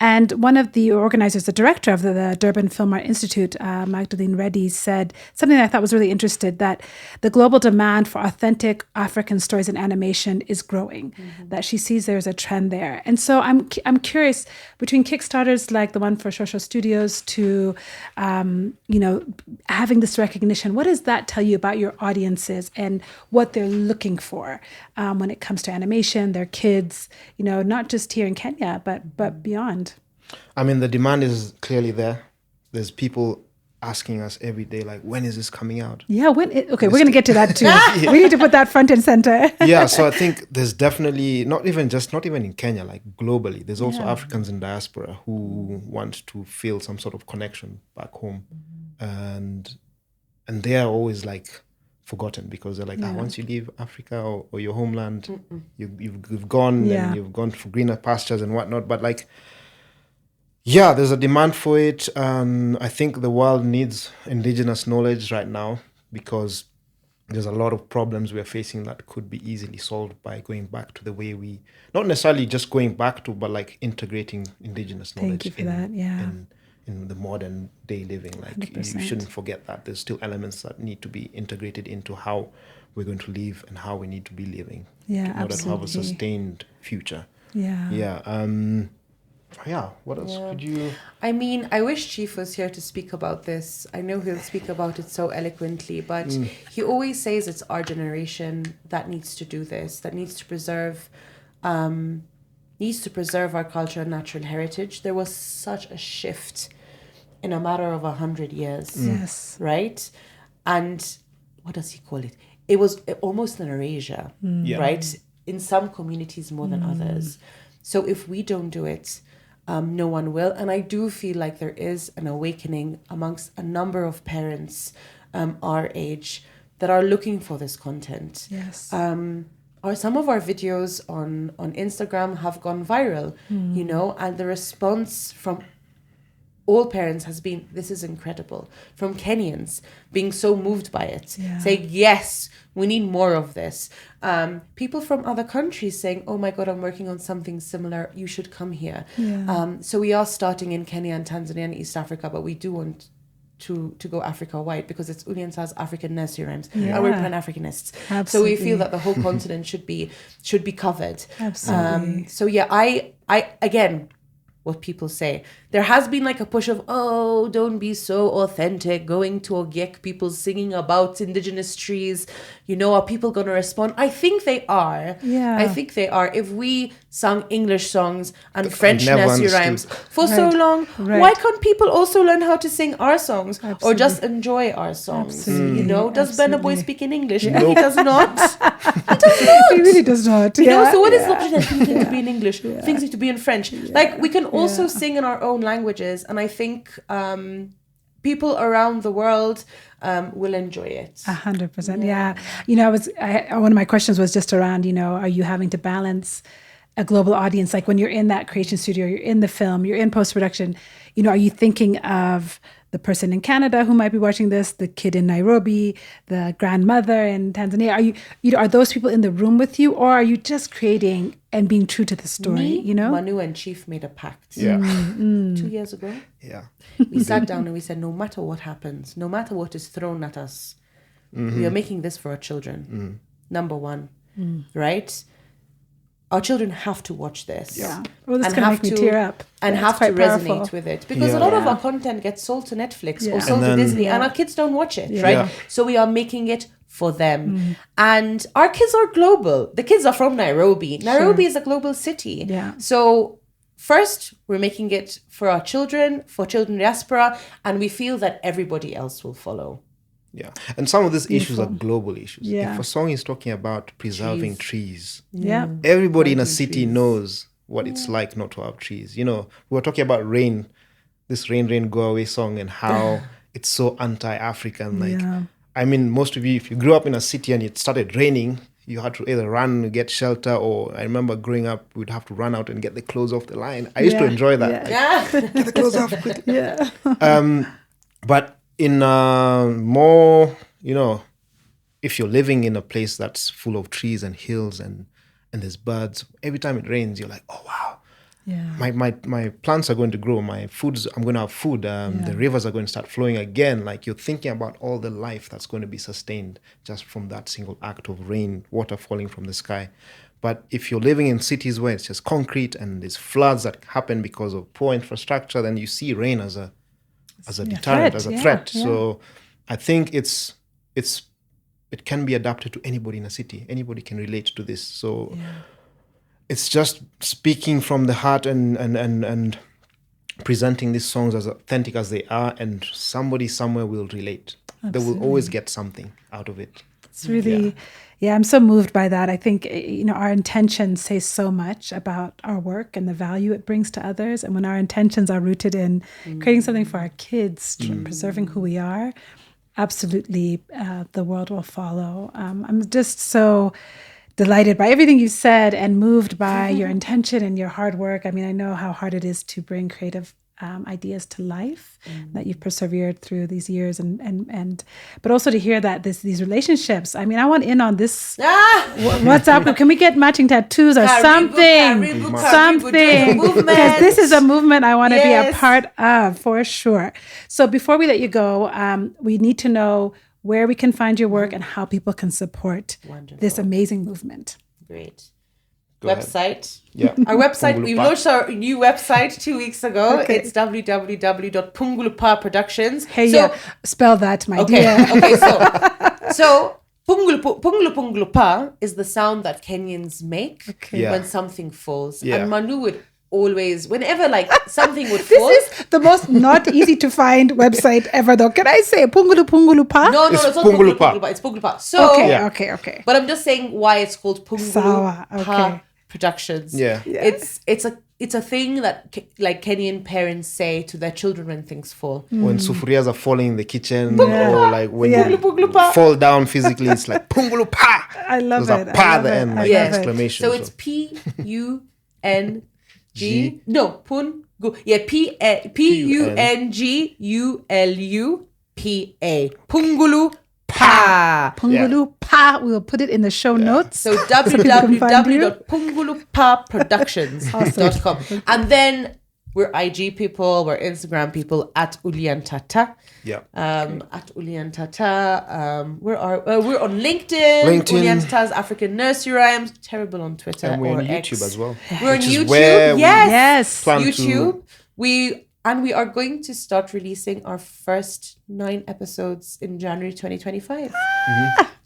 And one of the organizers, the director of the Durban Film Art Institute, Magdalene Reddy, said something that I thought was really interesting, that the global demand for authentic African stories and animation is growing, that she sees there's a trend there. And so I'm curious, between Kickstarters like the one for Shosho Studios to, having this recognition, what does that tell you about your audiences and what they're looking for when it comes to animation, their kids, not just here in Kenya, but beyond? I mean, the demand is clearly there. There's people asking us every day, like, when is this coming out? Yeah, we're going to get to that too. We need to put that front and center. Yeah, so I think there's definitely, not even in Kenya, like globally, there's also Africans in diaspora who want to feel some sort of connection back home. And they are always like forgotten, because they're like, once you leave Africa or your homeland, you've gone and you've gone for greener pastures and whatnot. But like, yeah, there's a demand for it. I think the world needs indigenous knowledge right now, because there's a lot of problems we're facing that could be easily solved by going back to the way we, not necessarily just going back to, but like integrating indigenous knowledge. Thank you for that. Yeah. In the modern day living. Like 100%. You shouldn't forget that there's still elements that need to be integrated into how we're going to live and how we need to be living in order to have a sustained future. What else could you... I mean, I wish Chief was here to speak about this. I know he'll speak about it so eloquently, but he always says it's our generation that needs to do this, that needs to preserve our culture and natural heritage. There was such a shift in a matter of 100 years. Yes. Right? And what does he call it? It was almost an erasure, right? In some communities more than others. So if we don't do it, no one will. And I do feel like there is an awakening amongst a number of parents our age that are looking for this content. Yes. Some of our videos on Instagram have gone viral, and the response from all parents has been, this is incredible. From Kenyans being so moved by it, saying, yes, we need more of this. People from other countries saying, oh my God, I'm working on something similar. You should come here. Yeah. So we are starting in Kenya and Tanzania and East Africa, but we do want to go Africa-wide, because it's Uli and Tata's African nursery rhymes, and we're Pan-Africanists. Absolutely. So we feel that the whole continent should be covered. Absolutely. So yeah, I again, what people say, there has been like a push of, oh, don't be so authentic, going to Ogiek, people singing about indigenous trees, are people going to respond? I think they are. Yeah. I think they are. If we sung English songs and French nursery understood. rhymes for so long, why can't people also learn how to sing our songs or just enjoy our songs? Does Benna Boy speak in English? No, he does not. He does not. He really does not. So what is the option that things need to be in English? Things need to be in French. Like, we can also sing in our own languages. And I think people around the world will enjoy it. 100%. Yeah. You know, one of my questions was just around, you know, are you having to balance a global audience? Like when you're in that creation studio, you're in the film, you're in post-production, you know, are you thinking of the person in Canada who might be watching this, the kid in Nairobi, the grandmother in Tanzania? Are those people in the room with you, or are you just creating and being true to the story? You know, Manu and Chief made a pact. 2 years ago. Yeah. We sat down and we said, no matter what happens, no matter what is thrown at us, we are making this for our children. Number one, right? Our children have to watch this. Yeah. Well, this is going to make me tear up. And have to resonate with it. Because a lot of our content gets sold to Netflix or sold to Disney, and our kids don't watch it, right? Yeah. So we are making it for them. And our kids are global. The kids are from Nairobi. Nairobi is a global city. Yeah. So first, we're making it for our children, for children diaspora, and we feel that everybody else will follow. Yeah. And some of these issues are global issues. Yeah. If a song is talking about preserving trees, Yeah. everybody in a city knows what it's like not to have trees. You know, we were talking about rain, this Rain, Rain, Go Away song, and how it's so anti-African. Like, I mean, most of you, if you grew up in a city and it started raining, you had to either run to get shelter, or I remember growing up, we'd have to run out and get the clothes off the line. I used to enjoy that. Like, get the clothes off quickly. Yeah. But in more, you know, if you're living in a place that's full of trees and hills and there's birds, every time it rains, you're like, oh, wow. Yeah. My plants are going to grow. I'm going to have food. The rivers are going to start flowing again. Like, you're thinking about all the life that's going to be sustained just from that single act of rain, water falling from the sky. But if you're living in cities where it's just concrete and there's floods that happen because of poor infrastructure, then you see rain as a deterrent, as a threat. Yeah. So I think it can be adapted to anybody in a city. Anybody can relate to this. So it's just speaking from the heart and presenting these songs as authentic as they are, and somebody somewhere will relate. Absolutely. They will always get something out of it. It's really, I'm so moved by that. I think, you know, our intention says so much about our work and the value it brings to others. And when our intentions are rooted in creating something for our kids, preserving who we are, absolutely, the world will follow. I'm just so delighted by everything you said and moved by your intention and your hard work. I mean, I know how hard it is to bring creative ideas to life, that you've persevered through these years, but also to hear that these relationships. I mean, I want in on this. What's up? Can we get matching tattoos or something? Because this is a movement I want to be a part of for sure. So before we let you go, we need to know where we can find your work and how people can support this amazing movement. Great. Website. Our website, we launched our new website 2 weeks ago. Okay. It's www.pungulupa.productions. Spell that, my dear. Okay, so Pungulupa is the sound that Kenyans make when something falls. And Manu would always, whenever like something would fall. This is the most not easy to find website ever, though. Can I say Pungulupa? No, it's not Pungulupa. It's Pungulupa. So, okay. But I'm just saying why it's called Pungulupa Productions. It's a thing that like Kenyan parents say to their children when things fall. When sufurias are falling in the kitchen, or like when you fall down physically, it's like Pungulupa. I love it. There's a pa at the end, like exclamation. So it's P-U-N-G. No, P-U-N-G-U-L-U-P-A. Pungulupa. Pungulupa. We'll put it in the show notes. So www.pungulupaproductions.com. And then we're IG people, we're Instagram people at Uli and Tata. At Uli and Tata. We're on LinkedIn. Uli and Tata's African Nursery Rhymes. Terrible on Twitter. And we're on YouTube as well. We're on YouTube. Yes. YouTube. We are going to start releasing our first 9 episodes in January 2025.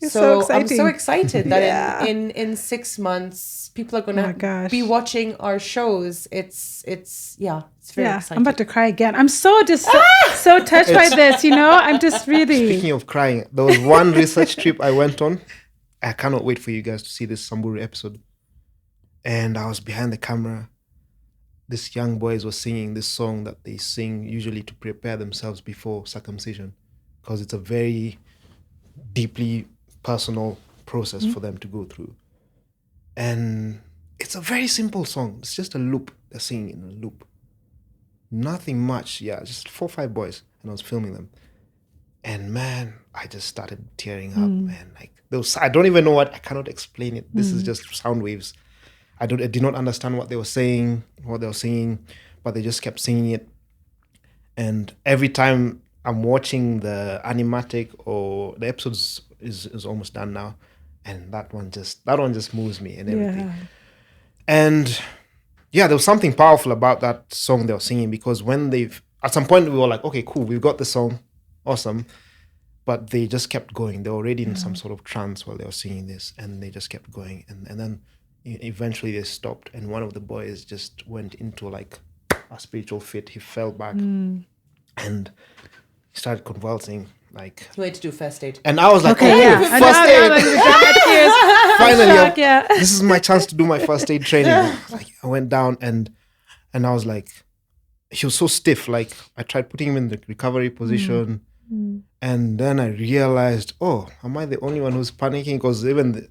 So exciting. I'm so excited that in 6 months people are going to be watching our shows. It's very exciting. I'm about to cry again. I'm so touched by this, you know. I'm just really. Speaking of crying, there was one research trip I went on. I cannot wait for you guys to see this Samburu episode. And I was behind the camera. these young boys were singing this song that they sing usually to prepare themselves before circumcision, because it's a very deeply personal process for them to go through. And it's a very simple song. It's just a loop. They're singing in a loop. Nothing much. Yeah, just 4 or 5 boys. And I was filming them. And man, I just started tearing up, man. Like those, I don't even know I cannot explain it. This is just sound waves. I did not understand what they were saying, what they were singing, but they just kept singing it. And every time I'm watching the animatic or the episodes is almost done now, and that one just moves me and everything. And yeah, there was something powerful about that song they were singing, because at some point we were like, okay, cool, we've got the song, awesome. But they just kept going. They were already in some sort of trance while they were singing this, and they just kept going. And then eventually they stopped, and one of the boys just went into like a spiritual fit. He fell back and he started convulsing. Like, You went to do first aid. and I was like, Okay, okay, yeah. I know, first I know, aid. like the drama tears. Finally, Shock, yeah. this is my chance to do my first aid training. Like, I went down and I was like, he was so stiff. Like, I tried putting him in the recovery position, and then I realized, oh, am I the only one who's panicking? Because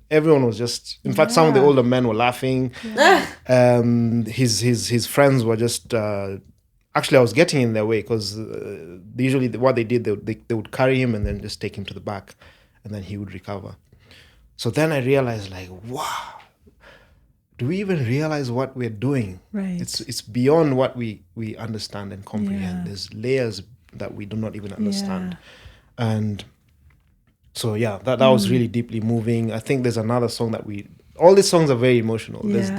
everyone was just. In fact, some of the older men were laughing. His friends were just. Actually, I was getting in their way, because usually what they did, they would carry him and then just take him to the back, and then he would recover. So then I realized, like, wow, do we even realize what we're doing? Right. It's beyond what we understand and comprehend. Yeah. There's layers that we do not even understand. And so yeah, that was really deeply moving. I think there's another song that all these songs are very emotional. There's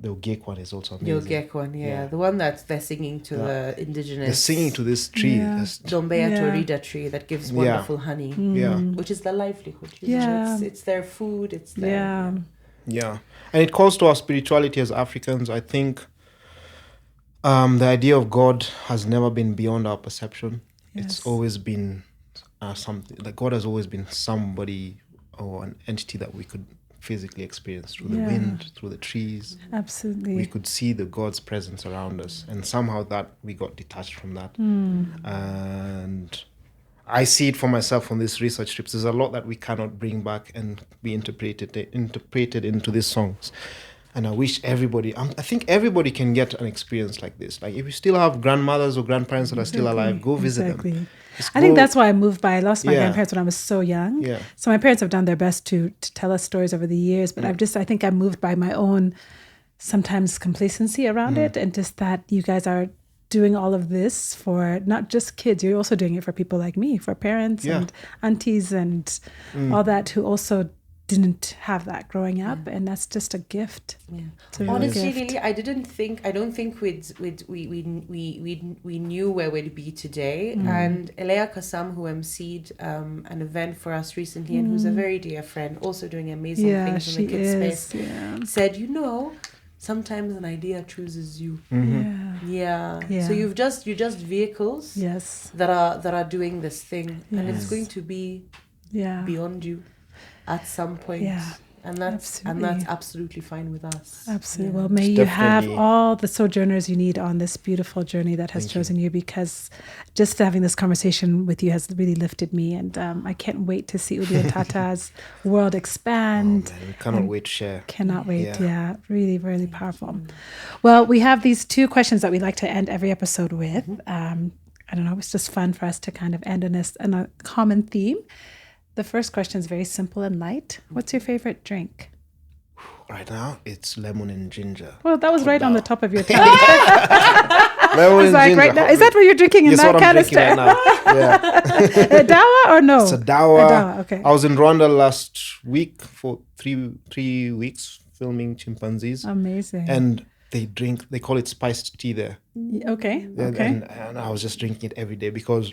the Ogek one is also amazing. The Ogek one, yeah. The one that they're singing to the indigenous. They're singing to this tree. Yeah. Dombea Torida tree that gives wonderful honey. Yeah. Which is their livelihood. It's their food. It's their... Yeah. And it calls to our spirituality as Africans. I think the idea of God has never been beyond our perception. Yes. It's always been something, like God has always been somebody or an entity that we could physically experience through the wind, through the trees. Absolutely. We could see the God's presence around us, and somehow that we got detached from that. And I see it for myself on these research trips. There's a lot that we cannot bring back and be interpreted into these songs. And I wish everybody, I think everybody can get an experience like this. Like, if you still have grandmothers or grandparents that are still alive, go visit them. I think that's why I moved by. I lost my grandparents when I was so young. Yeah. So my parents have done their best to tell us stories over the years, but I think I moved by my own sometimes complacency around it, and just that you guys are doing all of this for not just kids, you're also doing it for people like me, for parents and aunties and all that who also didn't have that growing up, and that's just a gift. Honestly, Lily, I don't think we knew where we'd be today. And Elea Kasam, who emceed an event for us recently, and who's a very dear friend, also doing amazing things in the kids space, said, sometimes an idea chooses you. So you're just vehicles that are doing this thing, and it's going to be beyond you at some point. And that's absolutely fine with us. Absolutely. Well, may you have all the sojourners you need on this beautiful journey that has chosen you, because just having this conversation with you has really lifted me, and I can't wait to see Uli and Tata's world expand. We cannot wait to share. Cannot wait. Really, really powerful. Well, we have these 2 questions that we like to end every episode with. I don't know, it's just fun for us to kind of end on a common theme. The first question is very simple and light. What's your favorite drink? Right now, it's lemon and ginger. Well, that was right on the top of your tongue. Lemon and ginger. Right now, is that what you're drinking in that canister? Right now. A dawa or no? It's a dawa. Okay. I was in Rwanda last week for three weeks filming chimpanzees. Amazing. And they call it spiced tea there. Okay. And I was just drinking it every day, because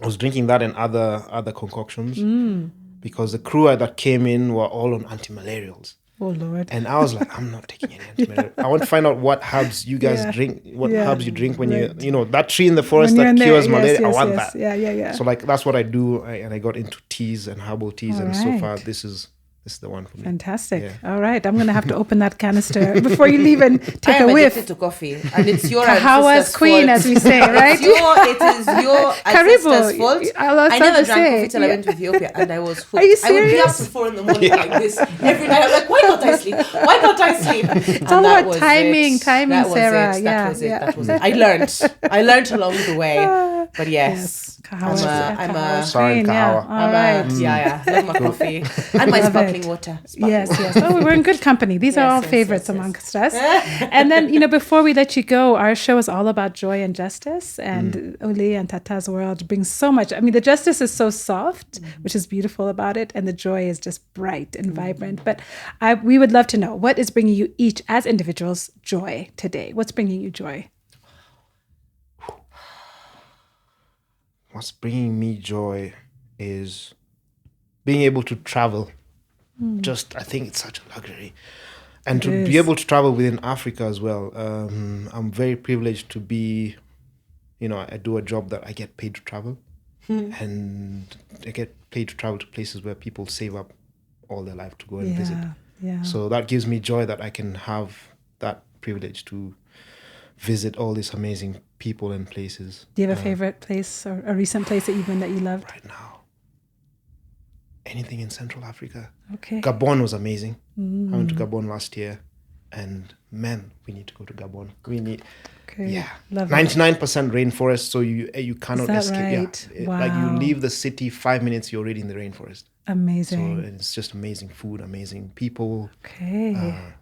I was drinking that and other concoctions, because the crew that came in were all on anti-malarials. Oh, Lord. And I was like, I'm not taking any anti-malarial. I want to find out what herbs you guys drink, what herbs you drink when that tree in the forest that cures malaria. I want that. Yeah. So like, that's what I do. And I got into teas and herbal teas. So far, this is this is the one for me. Fantastic. Yeah. All right. I'm going to have to open that canister before you leave and I take am a whiff. addicted to coffee, and it's your Kahawa's ancestors' queen, fault. as we say, right? It is your Karibu. ancestors' fault. I'll I start never to drank say, coffee till I yeah. went to Ethiopia, and I was hooked. Are you I would be up serious? to 4 in the morning like this every night. I'm like, why can't I sleep? Why can't I sleep? It's all about timing, Sarah. That was it. I learned along the way. But yes. Kahawa's I'm Sorry, queen. Kahawa. All right. love my coffee and my Love sparkling it. water. Yes. Oh, we're in good company. These are all favorites amongst us. And then, before we let you go, our show is all about joy and justice. And Uli and Tata's world brings so much. I mean, the justice is so soft, which is beautiful about it. And the joy is just bright and vibrant. But we would love to know, what is bringing you each as individuals joy today? What's bringing you joy? What's bringing me joy is being able to travel. I think it's such a luxury. And to be able to travel within Africa as well. I'm very privileged to be, I do a job that I get paid to travel. And I get paid to travel to places where people save up all their life to go and visit. Yeah. So that gives me joy that I can have that privilege to visit all these amazing people and places. Do you have a favorite place or a recent place that you've been that you loved? Right now, anything in Central Africa. Okay. Gabon was amazing. I went to Gabon last year, and man, we need to go to Gabon. We need, Love 99% rainforest, so you cannot that escape. right? Yeah, like you Wow. leave the city 5 minutes, you're already in the rainforest. So Amazing. it's just amazing food, amazing people. Okay.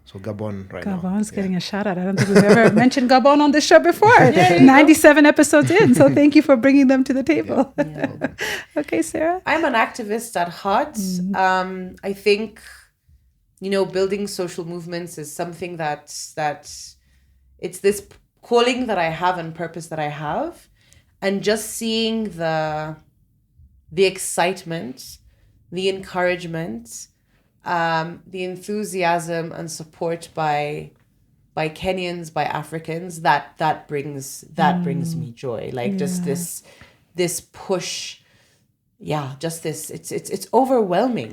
So Gabon right now. Gabon's getting a shout out. I don't think we've ever mentioned Gabon on this show before. 97 episodes in. So thank you for bringing them to the table. Okay, Sarah? I'm an activist at heart. I think, building social movements is something that it's this calling that I have and purpose that I have. And just seeing the excitement, the encouragement, the enthusiasm and support by Kenyans, by Africans, that brings me joy. Like just this push. Yeah, just this. It's overwhelming.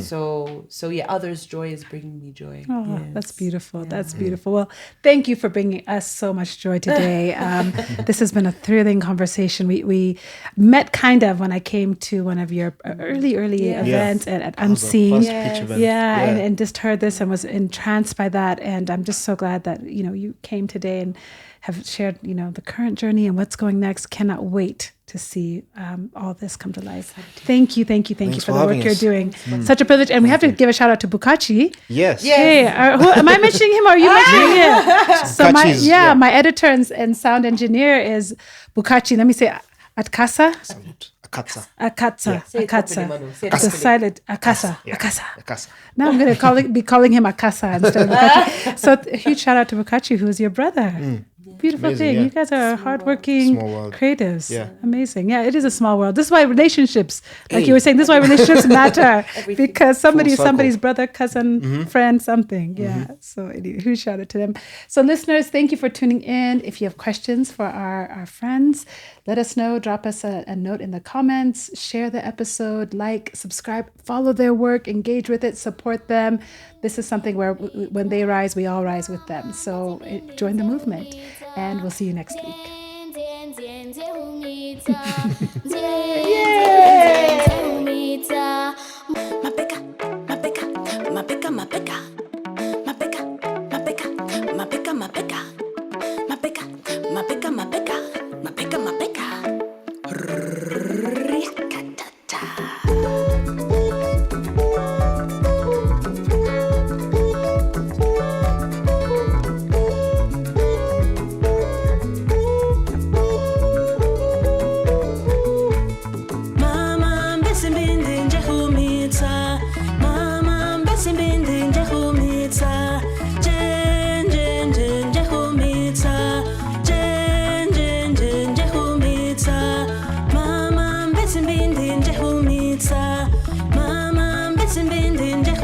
So others' joy is bringing me joy. Oh, Yes. that's beautiful. Yeah. That's beautiful. Well, thank you for bringing us so much joy today. This has been a thrilling conversation. We met kind of when I came to one of your early events at Unseen. First pitch event. And just heard this and was entranced by that. And I'm just so glad that, you came today and have shared, the current journey and what's going next. Cannot wait to see all this come to life. Thank you for the work you're doing. Such a privilege. And we have to give a shout out to Bukachi. Yes. Hey, am I mentioning him or are you mentioning him? So my editor and sound engineer is Bukachi. Let me say Akatasa. Salute. Akatasa. Akatasa. Say it properly, Akatasa. Manu. Say it It's a properly. silent Akasa. Yeah. Akasa. Akatasa. Now I'm going to be calling him Akasa instead of Bukachi. So a huge shout out to Bukachi, who is your brother. Beautiful Amazing, thing. yeah. You guys are hardworking Small world. creatives. Yeah. Amazing. Yeah, it is a small world. This is why relationships, like you were saying, this is why relationships matter. Because somebody is circle. somebody's brother, cousin, friend, something. Yeah. So anyway, huge shout out to them. So listeners, thank you for tuning in. If you have questions for our friends, let us know. Drop us a note in the comments. Share the episode. Like, subscribe, follow their work, engage with it, support them. This is something where when they rise, we all rise with them. So join the movement. And we'll see you next week. Mama, mbesi mbindi nje humita. Mama, mbesi mbindi nje